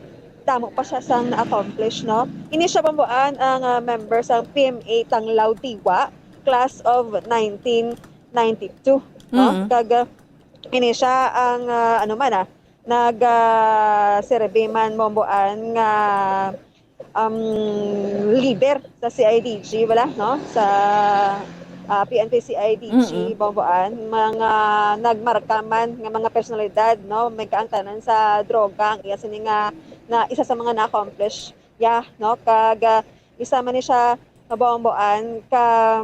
damo pa siya sang na-accomplish, no. Ini siya Bamboan ang member sa PMA Tanglaw Tiwa class of 1992, no. Kag ini siya ang nag-serve man Bamboan nga leader sa CIDG wala, no, sa PNP CIDG Bamboan, mga nagmarka man nga mga personalidad, no, may kaangtanan sa droga, iya sini nga na isa sa mga na-accomplish no, kag isa man ni siya Bamboan ka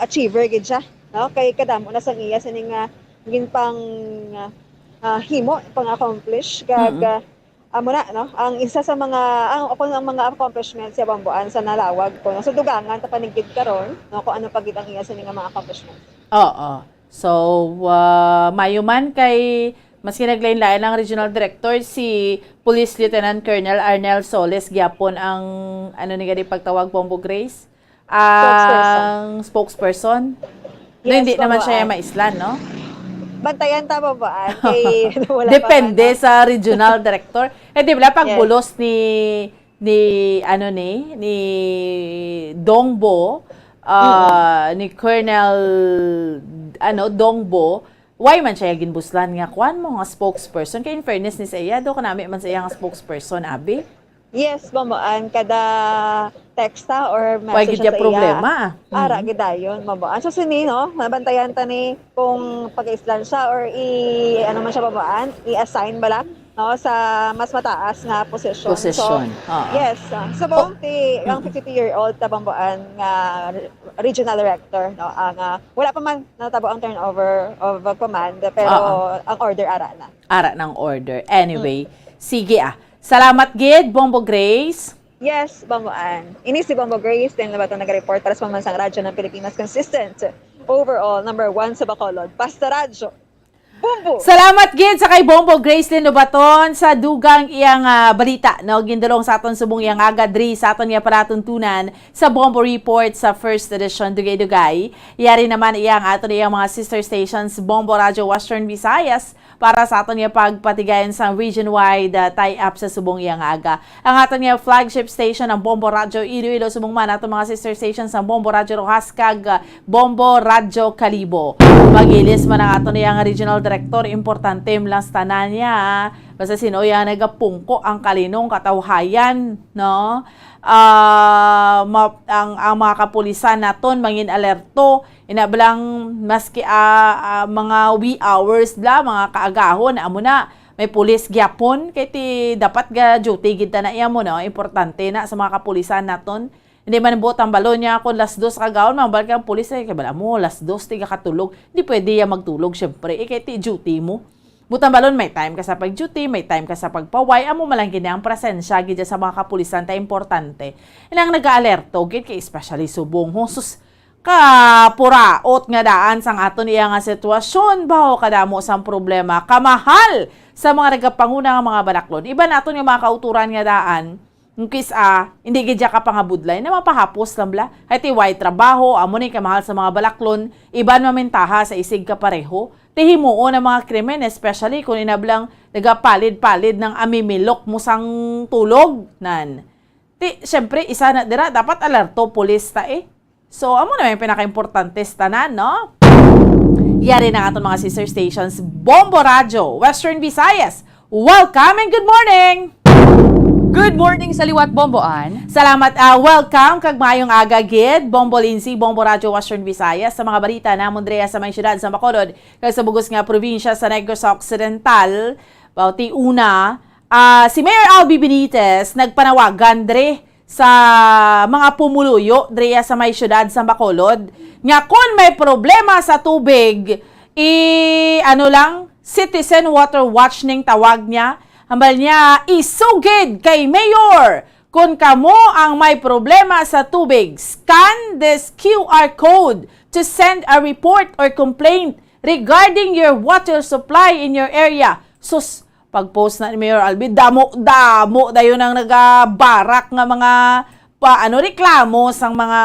achiever gid siya, no, kay kadamo na sang iya sini nga ginpang himo pang-accomplish kag amo na, no, ang isa sa mga ang mga accomplishments sa Bamboan sa nalawag ko, no, so dugangan ta panigid karon, no, kung ano pagid ang iya sa mga accomplishments. So mayo man kay maski naglain-lain ang regional director si Police Lieutenant Colonel Arnel Soles gyapon ang ni gani pagtawag Bombo Grace ang spokesperson. No, hindi naman siya maislan, no? Bantayan ta Bamboan kay wala depende sa regional director. Di ba pagbulos ni ni Dongbo, ni Colonel Dongbo, why man siya ginbuslan nga kuan mo nga spokesperson? Kay in fairness ni sa iya, do kanami man sa iya nga spokesperson, abi? Yes, mabuan kada texta or Why message gid ya sa problema? iya. Ara gidayon mabuan. So sini no, mabantayan ta ni kung pag-islan siya or ano man siya mabuan, i-assign bala no sa mas mataas nga posisyon. So, yes, sa buong ang 52-year-old tabambuan nga regional director no ang wala pa man natabo ang turnover of command pero ang order ara na. Ara ng order. Anyway, sige Salamat gid, Bombo Grace. Yes, Bomboan. Ini si Bombo Grace, din na ba ito nag-report para sa pambansang radyo ng Pilipinas, consistent. Overall, number 1 sa Bacolod. Basta radyo. Bombo! Salamat gid sa kay Bombo Grace Linobaton sa dugang iyang balita. No, gindulong sa aton subong iyang agadri sa aton nga paratuntunan sa Bombo Report sa first edition Dugay-Dugay. Yari naman iyang mga sister stations Bombo Radio Western Visayas para sa aton nga pagpatigayon sa region-wide tie-up sa subong iyang aga. Ang aton nga flagship station ang Bombo Radio Iloilo subong man aton mga sister stations ang Bombo Radio Rojas kag Bombo Radio Calibo. Magilis man ang aton nga regional director, importante lang tanan niya. Basta sino yan nagapungko ang kalinong katawhayan, no? Ang mga kapulisan naton mangin alerto inabalang maski mga wee hours mga kaagahon amo na may pulis gyapon kay ti dapat ga duty gid na iya mo no, importante na sa mga kapulisan naton. Hindi man butang balon niya kung las 2 kagahon mabalik ang pulis kay bala mo las 2 tiga katulog. Hindi pwede ya magtulog syempre kay ti duty mo. Butang balon, may time ka sa pag-duty, may time ka sa pagpaway, amo malang gini ang presensya gid sa mga kapulisan ta importante. Inang nag-alerto gid kay especially subong husus kapuraot nga daan sang aton iya nga sitwasyon baho kadamo sang problema kamahal sa mga nagapanguna nga mga balaklon. Iba naton yung mga kauturan nga daan kis hindi gid ka pangabudlay na mapahapos lang bla. Hati way trabaho, amo ni kamahal sa mga balaklon, iban mamintaha sa isig ka pareho. Tihimuo ng mga krimen, especially kung inablang nagapalid-palid ng amimilok mo sang tulog nan. Siyempre, isa na dira, dapat alerto, pulis ta So, amo na yung pinaka-importante tanan, no? Yari na aton mga sister stations, Bombo Radio, Western Visayas. Welcome and good morning! Good morning sa liwat Bomboan. Salamat, welcome kag maayong aga gid Bombo Lindsay, Bombo Radio Western Visayas sa mga balita namon diya sa may syudad sa Bacolod kag sa bugos nga probinsya sa Negros Occidental. Bauti una, si Mayor Albi Benitez nagpanawagan dre sa mga pumuluyo diya sa may syudad sa Bacolod nga kung may problema sa tubig citizen water watch ning tawag niya. Hambal niya, isugid kay Mayor. Kung kamo ang may problema sa tubig, scan this QR code to send a report or complaint regarding your water supply in your area. Sus, pag-post na ni Mayor Albi, damo dayon ang nagabarak nga mga reklamo sang mga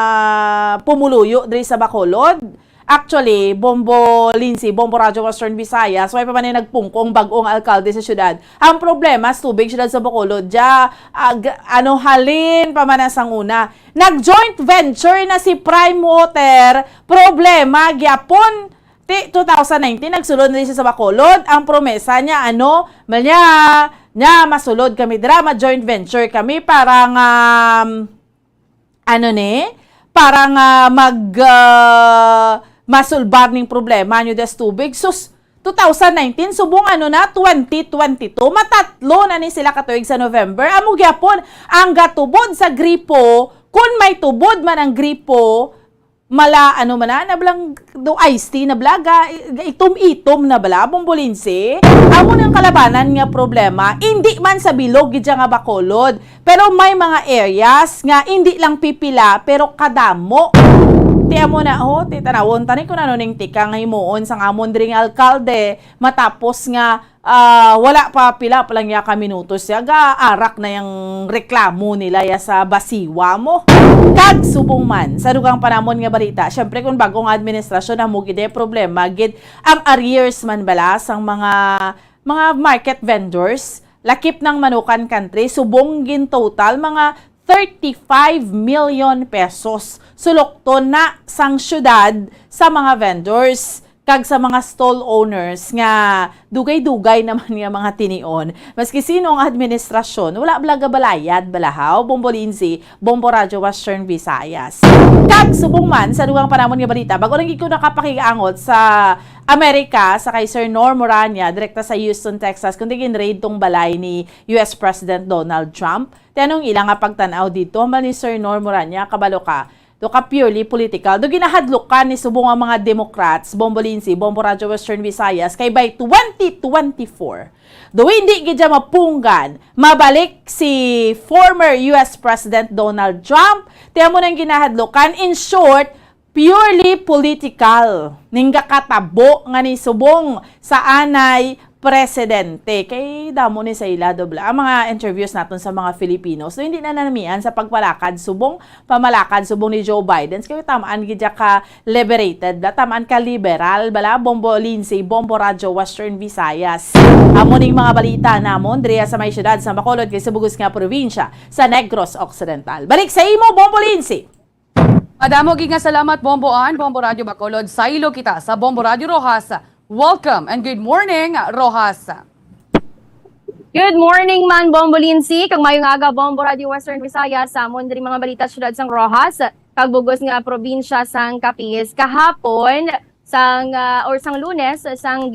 pumuluyo diri sa Bacolod. Actually, Bombo Lindsay, Bombo Radio Western Visayas, may pa man nagpungkong bagong alkalde sa syudad. Ang problema, tubig syudad sa Bacolod, halin pa man sang una. Nag-joint venture na si Prime Water, problema, gyapon, 2019, nagsulod na rin siya sa Bacolod. Ang promesa niya, masulod kami, drama joint venture kami, parang, masulbar ning problema nyo des tubig. Sus, 2019, subong 2022, matatlo na ni sila katuig sa November. Amo gyapon ang gatubod sa gripo, kung may tubod man ang gripo, nablang do iced tea na blaga, itom-itom na bala, Bombolinse. Amo ng kalabanan nga problema, hindi man sa bilog gid nga Bacolod, pero may mga areas nga hindi lang pipila pero kadamo. Amo na titanawon tani kun ning tikang himuon sang amon dring alkalde matapos nga wala pa pila pa lang ya ka minutos ga arak na yung reklamo nila ya sa basiwa mo. Kag subong man sa dugang panamon nga balita, syempre kung bagong administrasyon na mo gid problema gid ang arrears man bala sang mga market vendors lakip ng Manukan Country, subong gin total mga 35 million pesos. Sulokton na sang syudad sa mga vendors kag sa mga stall owners nga dugay-dugay naman nga mga tinion. Maski sino ang administrasyon, wala blaga balayad, balahaw, Bombolinsi, Bombo Radio Western Visayas. Kag subong man sa dugang panamon nga balita, bago lang ko nakapakiangot sa Amerika sa kay Sir Nor Morania, direkta sa Houston, Texas, kundi gin-raid tong balay ni US President Donald Trump. Tanong ilang nga pagtanaw dito, man ni Sir Nor Morania, kabalo ka, do ka purely political. Do ginahadlukan ni subong ang mga Democrats, Bombolinsi, Bombo Radio Western Visayas, kay by 2024. Do hindi gidya mapunggan, mabalik si former US President Donald Trump. Tiyan mo nang ginahadlukan. In short, purely political. Ningga katabo nga ni subong sa anay presidente. Kay damo ni sa ila dobla ang mga interviews natin sa mga Filipinos. So hindi na nanamian sa pagpalakad subong pamalakad subong ni Joe Biden. Kaya tamaan gidya ka liberated, tamaan ka liberal, bala Bombolinsi, Bombo Radio Western Visayas. Amo ning mga balita namon diriya sa may syudad sa Bacolod kay sa bugos nga probinsya sa Negros Occidental. Balik sa imo Bombolinsi. Madamo nga salamat Bomboan, Bombo Radio Bacolod. Sa ilo kita sa Bombo Radio Rojas. Welcome and good morning, Rojas. Good morning man, Bombolinsi. Kag mayong aga, Bombo Radio Western Visayas. Sa amon diri mga balita syudad sang Rojas. Kag bugos nga probinsya sang Capiz. Kahapon, sang Lunes, sang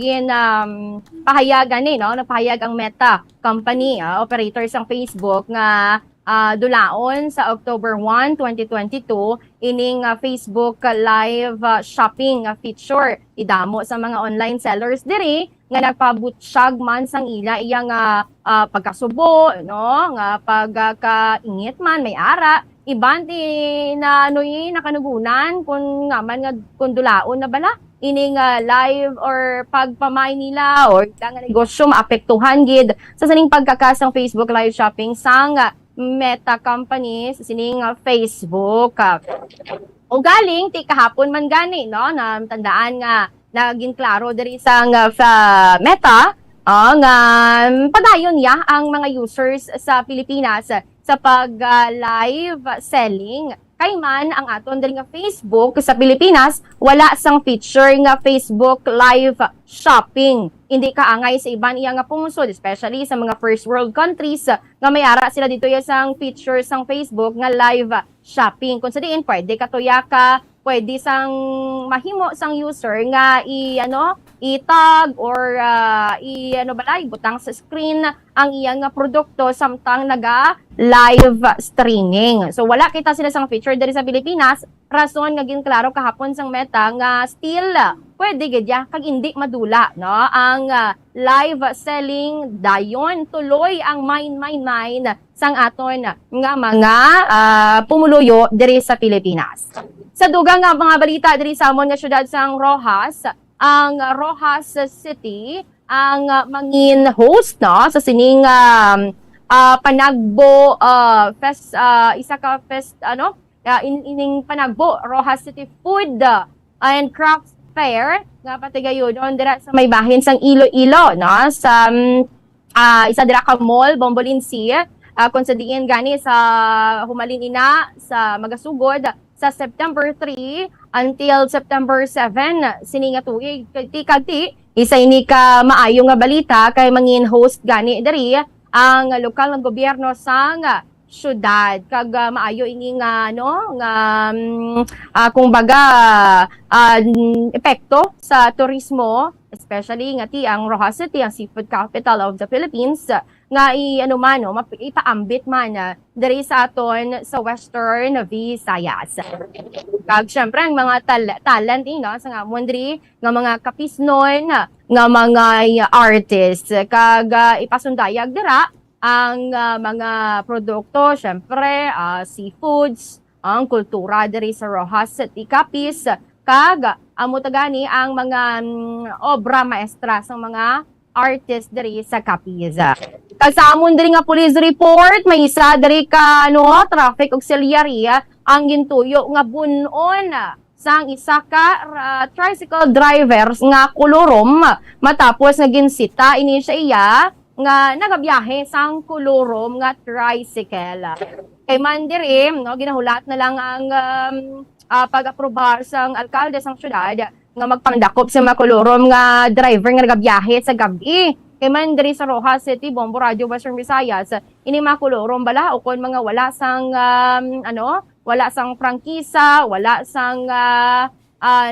pahayagan napahayag ang Meta company, operator sang Facebook nga dulaon sa October 1, 2022 ining Facebook live shopping feature idamo sa mga online sellers diri nga nagpabutsyag man sang ila iyang pagkasubo nga pagkaingit man may ara iban na nakanugunan kung nga man nga kung dulaon na bala ining live or pagpamay nila or nga negosyo maapektuhan gid sa saning pagkakasang Facebook live shopping sang Meta company sa sining Facebook. O galing ti kahapon man gani na tandaan nga naging klaro diri sa Meta nga padayon ya ang mga users sa Pilipinas sa pag live selling. Kay man ang aton diri nga Facebook sa Pilipinas wala sang feature nga Facebook live shopping. Hindi kaangay sa iban iya nga pungsod, especially sa mga first world countries nga may ara sila dito ya sang feature sang Facebook nga live shopping. Kung sa diin pwede katuya ka, pwede sang mahimo sang user nga itag or butang sa screen ang iyang produkto samtang naga live streaming. So wala kita sila sang feature diri sa Pilipinas, rason nga ginklaro kahapon sang Meta nga still pwede gadya kag hindi madula ang live selling dayon tuloy ang mine sang aton nga mga pumuluyo diri sa Pilipinas. Sa dugang nga mga balita diri sa amon nga syudad sang Rojas, ang Rojas City ang mangin host sa sining Panagbo fest ining Panagbo Rojas City Food and Crafts Fair nga patigayon dira sa may bahin sang Iloilo sa isa dira ka mall Bombolinsi kung sa diin gani sa humalin ina sa magasugod sa September 3 until September 7 sininga tuig kagti isa ini ka maayo nga balita kay mangin host gani diri ang lokal ng gobyerno sang syudad kag maayo ini nga kung baga epekto sa turismo especially nga ang Rojas City ang seafood capital of the Philippines nga ipaambit man diri sa aton sa Western Visayas. Kag syempre ang mga talent sa amon diri nga mga kapisnon nga mga artists kag ipasundayag dira ang mga produkto syempre seafoods ang kultura diri sa Rojas City Capiz kag amo tagani ang mga obra maestra sa mga artist diri sa Capiz. Kag sa amon diri nga police report may isa diri ka traffic auxiliary ang gintuyo nga bunon sang isa ka tricycle drivers nga kolorom matapos nga ginsita ini siya nga nagabiyahe sang kulurom nga tricycle. Kay man diri, no, ginahulat na lang ang pag-aprobar sang alkalde sang syudad nga magpangdakop sa mga kulurom nga driver nga nagabiyahe sa gabi. Kay man diri sa Rojas City, Bombo Radio Western Visayas, ini mga kulurom bala o kon mga wala sang wala sang prangkisa, wala sang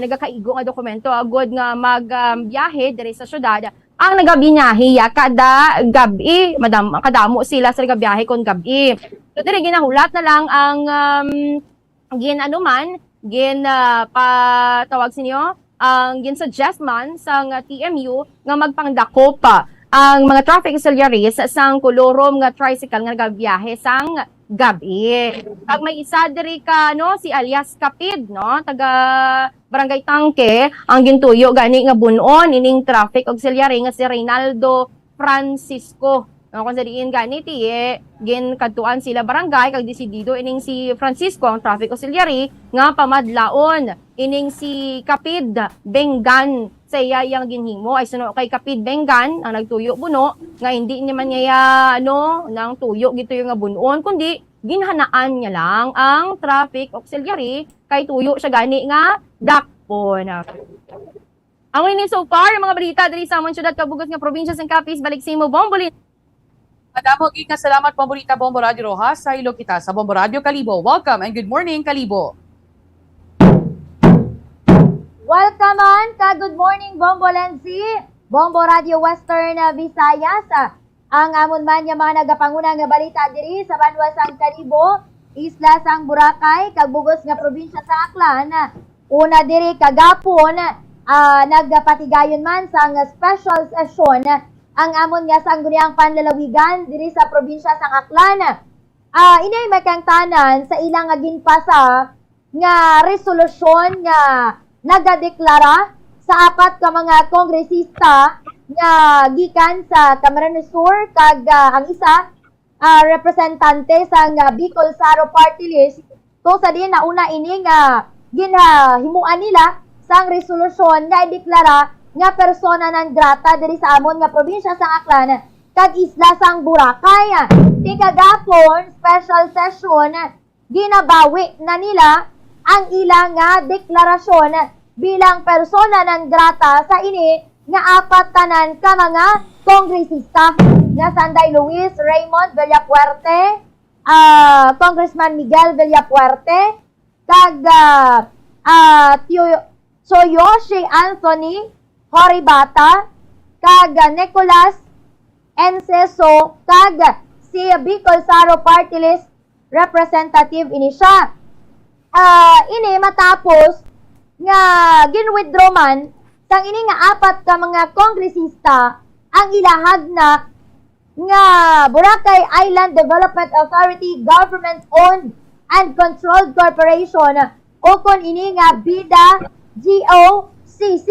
nagakaigo nga dokumento agud nga magbiyahe diri sa syudad. Ang nagabinyahe kada gabi, kadamo sila sa nagabiyahe kon gabi. So diri ginahulat na lang ang patawag sinyo ang ginsuggest man sang TMU nga magpangdakop ang mga traffic auxiliaries sang kulurom nga tricycle nga nagabiyahe sang gabi. Pag may isa diri ka si alias Kapid taga Barangay Tangke ang gintuyo gani nga bunon ining traffic auxiliary nga si Reynaldo Francisco. Kung sa diin gani gin kadtuan sila barangay kag desidido ining si Francisco ang traffic auxiliary nga pamadlaon ining si Kapid Bengan sa iya yang ginhimo ay suno kay Kapid Bengan ang nagtuyo buno nga hindi naman niya nang tuyo gituyo nga bunon kundi ginhanaan niya lang ang traffic auxiliary kay tuyo siya gani nga dakpon. Ang ini so far mga balita diri sa among syudad kabugas nga probinsya sang Capiz balik sa imo Bombolin. Madamo gid nga salamat Bombolita Bombo Radio Rojas sa ilo kita sa Bombo Radio Kalibo. Welcome and good morning Kalibo. Welcome on ka good morning Bombo Lensi, Bombo Radio Western Visayas. Ang amon man nga mga nagapanguna nga balita diri sa banwa sang Kalibo, isla sang Boracay, kag bugos nga probinsya sa Aklan. Una diri kagapon nagpatigayon man sang special session ang amon nga sangguniang panlalawigan diri sa probinsya sang Aklan. Inay may kang tanan sa ilang nga ginpasa nga resolusyon nga nagadeklara sa apat ka mga kongresista nga gikan sa Camarines Sur kag ang isa representante sa Bicol Saro Party List. To sa din nauna ini nga ginahimuan nila sang resolusyon nga ideklara nga persona non grata diri sa amon nga probinsya sang Aklan kag isla sang Boracay. Di kagapon special session ginabawi na nila ang ilang nga deklarasyon bilang persona non grata sa ini nga apat tanan ka mga kongresista nga Sanday Luis Raymond Villapuerte, Congressman Miguel Villapuerte, kag Tsuyoshi Anthony Horibata, kag Nicolas Enceso, kag si Bicol Saro Party List Representative ini siya. Ini matapos nga ginwithdraw man sang ini nga apat ka mga kongresista ang ilahag na nga Boracay Island Development Authority government-owned and controlled corporation o kon ini nga BIDA GOCC.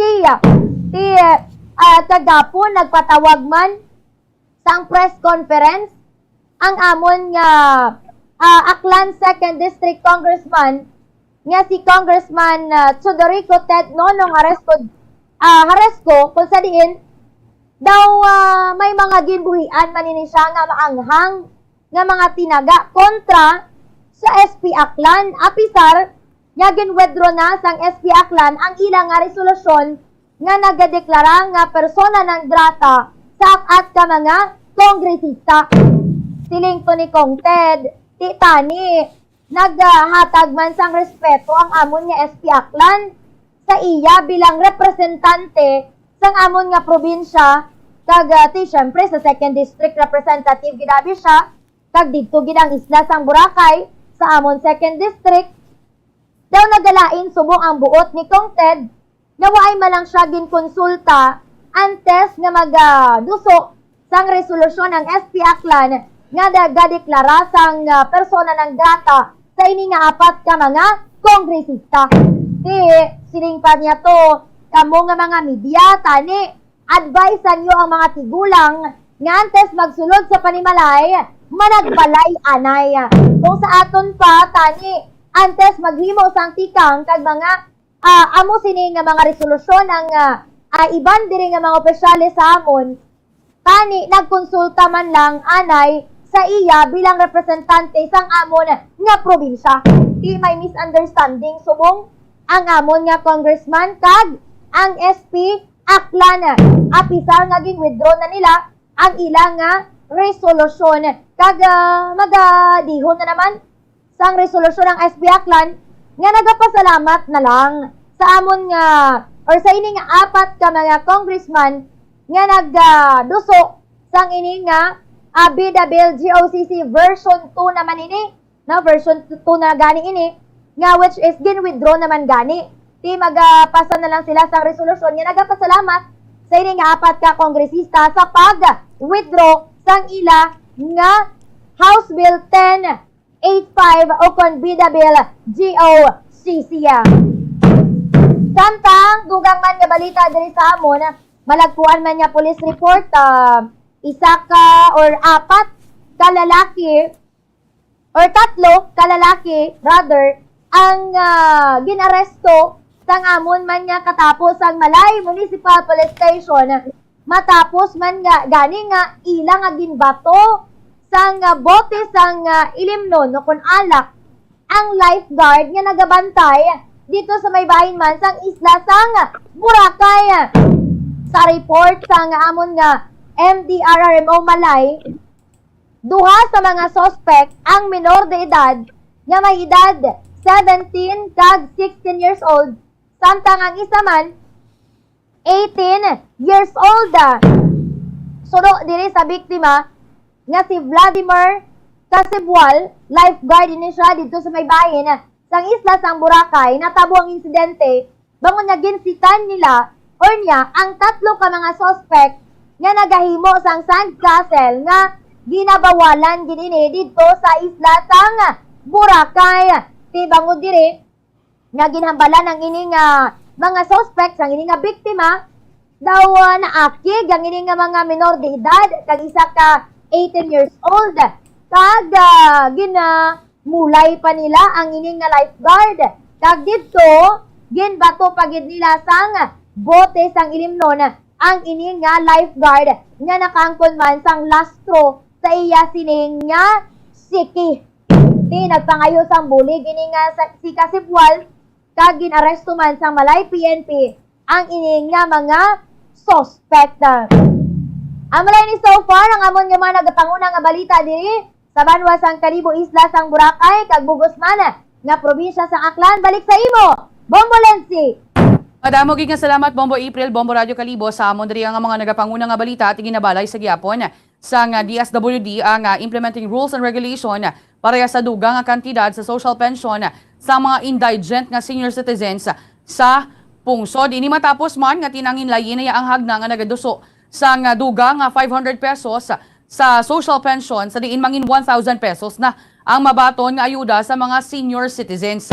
Kagapon nagpatawag man sang press conference ang amon nga Aklan 2nd District Congressman nga si Congressman Chodorico Ted Nonong Haresco kung sa diin daw may mga ginbuhian manini siya nga maanghang nga mga tinaga kontra sa SP Aklan. Apisar nga ginwithdraw na sang SP Aklan ang ilang nga resolusyon nga nagadeklara nga persona non grata sa at ka mga kongresista. Siling to ni Kong Ted, titani, naghatag man sang respeto ang amon nga SP Aklan sa iya bilang representante sang amon nga probinsya kag syempre sa 2nd District Representative gidabi siya kag didto gid ang isla sang Boracay sa amon 2nd District daw nagalain subong ang buot ni Kong Ted na waay malang siya ginkonsulta antes nga magduso sang resolusyon ng SP Aklan nga nagadeklara sang persona non grata sa ini nga apat ka mga kongresista. Siling pa niya to, kamo nga mga media, tani, advisean nyo ang mga tigulang nga antes magsulod sa panimalay, managbalay anay. Kung sa aton pa, tani, antes maghimo sang tikang kag mga amo sini nga mga resolusyon ang iban diri nga mga opisyales sa amon tani nagkonsulta man lang anay sa iya bilang representante sang amon nga probinsya. Di may misunderstanding subong ang amon nga congressman kag ang SP Aklan. Apisar nga withdraw na nila ang ilang nga resolusyon. Kag magadihon na naman sang resolusyon ng SP Aklan nga nagapasalamat na lang sa amon nga or sa ini nga apat ka mga congressman nga nagduso sang ini nga Bida Bill GOCC version 2 naman ini, na version 2 na gani ini, nga which is gin-withdraw naman gani. Di magpasa na lang sila sa resolusyon nga nagapasalamat sa ini nga apat ka kongresista sa pag-withdraw sang ila nga House Bill 1085 o kon Bida Bill GOCC. Samtang dugang man nga balita diri sa amon, malagpuan man nga police report, isa ka or apat ka lalaki or tatlo ka lalaki rather ang ginaresto sang amon man nga katapos ang Malay Municipal Police Station matapos man nga gani nga ilang nga ginbato sang bote sang ilimnon no kun alak ang lifeguard nga nagabantay dito sa may bahin man sang isla sang Boracay. Sa report sang amon nga MDRRMO Malay, duha sa mga suspect ang minor de edad nga may edad 17 kag 16 years old, samtang ang isa man 18 years old. Suno diri sa biktima nga si Vladimir Casibwal, lifeguard ini siya dito sa may bahin sang isla sang Boracay. Natabo ang insidente bangon nga ginsitan nila or niya ang tatlo ka mga suspect nga nagahimo sang sandcastle nga ginabawalan ginini dito sa isla sang Boracay. Tibangod diri nga ginhambalan ang ini nga mga suspects ang ini nga biktima daw naakig ang ini nga mga minor de edad kag isa ka 18 years old kag ginamulay pa nila ang ini nga lifeguard kag dito ginbato pagid nila sang bote sang ilimnon ang ini nga lifeguard nga nakaangkon man sang lastro sa iya sining nga siki. Di nagpangayo sang bulig ini nga si Casibwal kag ginaresto man sang Malay PNP ang ini nga mga suspect. Amalay ni so far ang amon nga mga nagapanguna nga balita diri sa banwa sang Kalibo Isla sang Boracay kag Bugos man nga probinsya sang Aklan. Balik sa imo, Bombolensi. Madamo gid nga salamat Bombo April, Bombo Radio Kalibo sa amon diri ang mga nagapanguna nga balita at ginabalay sa gihapon sang DSWD ang implementing rules and regulation para sa dugang nga kantidad sa social pension sa mga indigent nga senior citizens sa pungsod. Ini matapos man nga tinangin layin na ang hagna nga nagaduso sang dugang nga 500 pesos sa social pension sa diin mangin 1,000 pesos na ang mabaton nga ayuda sa mga senior citizens.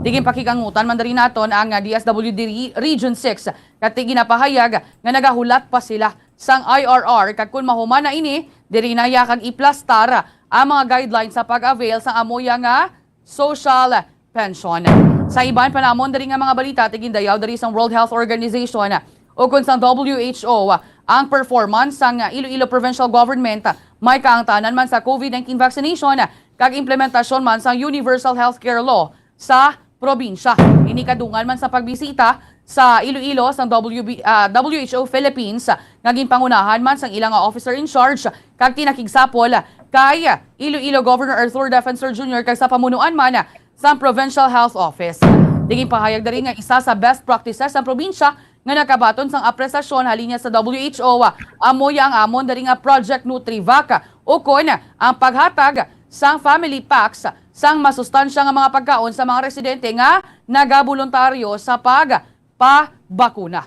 Digin pakikangutan man dari naton ang DSWD Region 6 kati ginapahayag nga nagahulat pa sila sang IRR kag kun mahuman na ini diri na yakag iplastar ang mga guidelines sa pag-avail sa amoya nga social pension. Sa iban pa namon diri nga mga balita tigin dayaw diri sang World Health Organization o kun sang WHO ang performance sang Iloilo Provincial Government may kaangtanan man sa COVID-19 vaccination kag implementasyon man sang Universal Healthcare Law sa probinsya. Ini kadungan man sa pagbisita sa Iloilo sang WHO Philippines nga ginpangunahan man sang ilang officer in charge kag tinakigsapol kay Iloilo Governor Arthur Defensor Jr. kag sa pamunuan man sa Provincial Health Office. Digin pahayag diri nga isa sa best practices sa probinsya nga nakabaton sang apresasyon halinya sa WHO amoy ang amon diri nga Project Nutrivac o kon ang paghatag sang family packs sang masustansya nga mga pagkaon sa mga residente nga nagaboluntaryo sa pagpabakuna.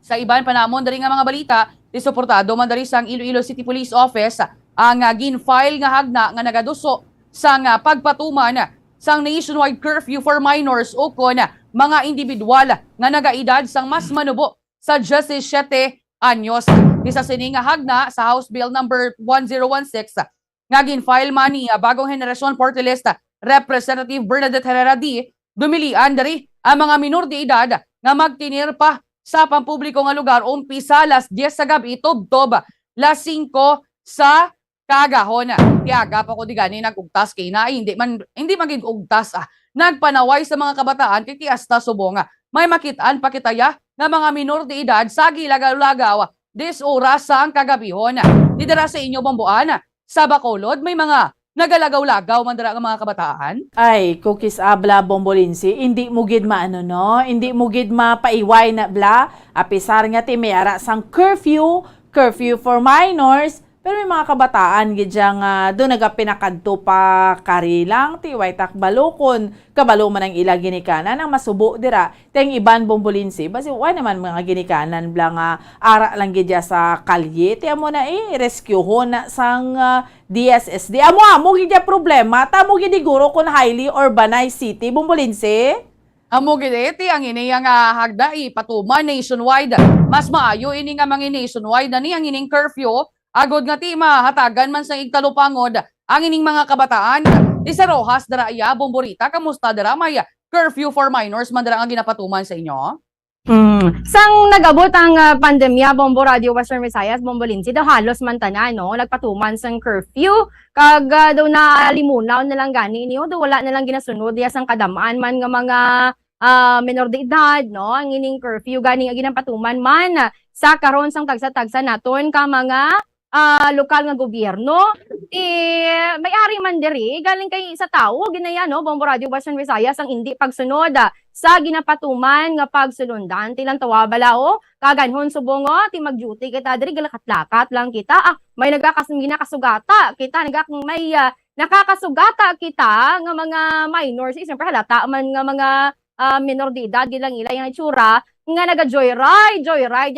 Sa iban pa namon diri nga mga balita, disuportado man diri sang Iloilo City Police Office ang gin-file nga hagna nga nagaduso sang pagpatuman sang nationwide curfew for minors o kon mga individual nga nagaedad sang mas manubo sa 17 anyos. Isa sini nga hagna sa House Bill number 1016 nga gin-file man ni Bagong Henerasyon Party List Representative Bernadette Herrera D. Dumilian dari ang mga minor de edad nga magtinir pa sa pampubliko nga lugar umpisa alas 10 sa gabi tubtob las 5 sa kagahon. Tiaga pa ko di gani nagugtas kay na hindi maging ugtas nagpanaway sa mga kabataan kay Tiasta Subong. May makitaan pakitaya nga mga minor de edad sa gilagaw-lagaw des oras sa ang kagabihon. Didara sa inyo Bomboan, sa Bacolod may mga nagalagaw-lagaw man dara nga mga kabataan. Ay, cookies abla Bombolinsi, hindi mo gid maano no, hindi mo gid mapaiway na bla, apisar nga ti may ara sang curfew for minors, pero may mga kabataan gid nga do naga pinakadto pa karilang ti way takbalokon, kabalo man ang ila ginikanan ang masubo dira, teng iban Bombolinsi, basi way naman mga ginikanan bla nga ara lang gid sa kalye, ti amo na rescuehon na sang DSSD. Amo gid problema, tamo gid guro kun highly urbanized city Bombolinsi. Amo gid iti ang ini nga hagda patuman nationwide. Mas maayo ini nga mga nationwide ani ang ining curfew agod nga ti mahatagan man sa igtalupangod ang ining mga kabataan. Di sa Rojas dara iya Bomborita, kamusta dara may curfew for minors man dara ang ginapatuman sa inyo? Sang nagabot ang pandemya, Bombo Radio Western Visayas, Bombolinsi, daw halos man tanan, no? Nagpatuman sang curfew, kag daw nalimunaw na lang gani niyo, daw wala na lang ginasunod, diya sang kadamaan man nga mga menor de edad, no? Ang ining curfew, gani nga ginapatuman man sa karon sang tagsa-tagsa naton ka mga lokal nga gobyerno, may-ari man diri, galing kay sa tao, ginaya, no? Bombo Radio Western Visayas, ang hindi pagsunod sa ginapatuman nga pagsulundan tilang tawabala kaganhon subong ti mag-duty kita diri galakat-lakat lang kita may ginakasugata kita may nakakasugata kita nga mga minors siyempre halata man nga mga minor de edad gilang ila yung itsura nga naga-joyride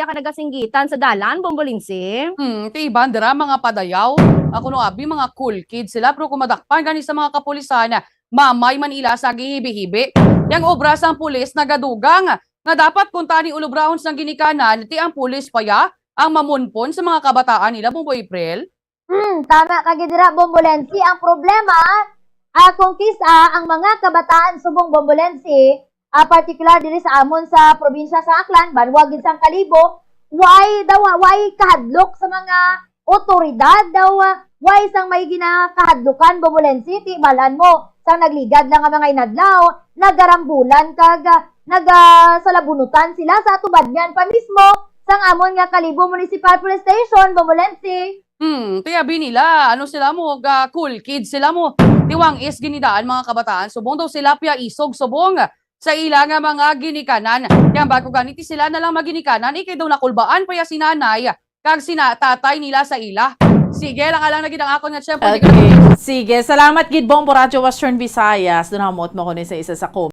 ya ka nagasinggitan sa dalan Bombolinsi. Ti bandera mga padayaw ako no abi mga cool kids sila pero kumadakpan gani sa mga kapulisan mamay man ila sa gihibi-hibi. Yang obra sang pulis nagadugang nga dapat kuntani ulubrahon sang ginikanan ti ang pulis paya ang mamunpon sa mga kabataan nila Bombo April. Tama ka gidira Bombolensi. Ang problema kung kisa ang mga kabataan subong Bombolensi, particular diri sa amon sa probinsya sa Aklan, banwag gid sang Kalibo, why kahadlok sa mga otoridad daw, why sang may ginakahadlukan Bombolensi, ti balan mo sang nagligad lang ang mga inadlaw, nagarambulan kag nagasalabunutan sila sa tubad niyan pa mismo sang amon nga Kalibo Municipal Police Station Bombolensi. Tiyabi nila, ano sila mo, cool kids sila mo, tiwang is ginidaan mga kabataan, subong daw sila pia isog subong sa ila nga mga ginikanan. Yang bago ganiti sila na lang maginikanan, ikay daw nakulbaan pa ya sinanay, kag sinatatay nila sa ila. Sige, lang alang na gidang ako nga siyempre. Okay. Sige, salamat gid Bombo Radio Western Visayas. Dunamot mo ko ni sa isa sa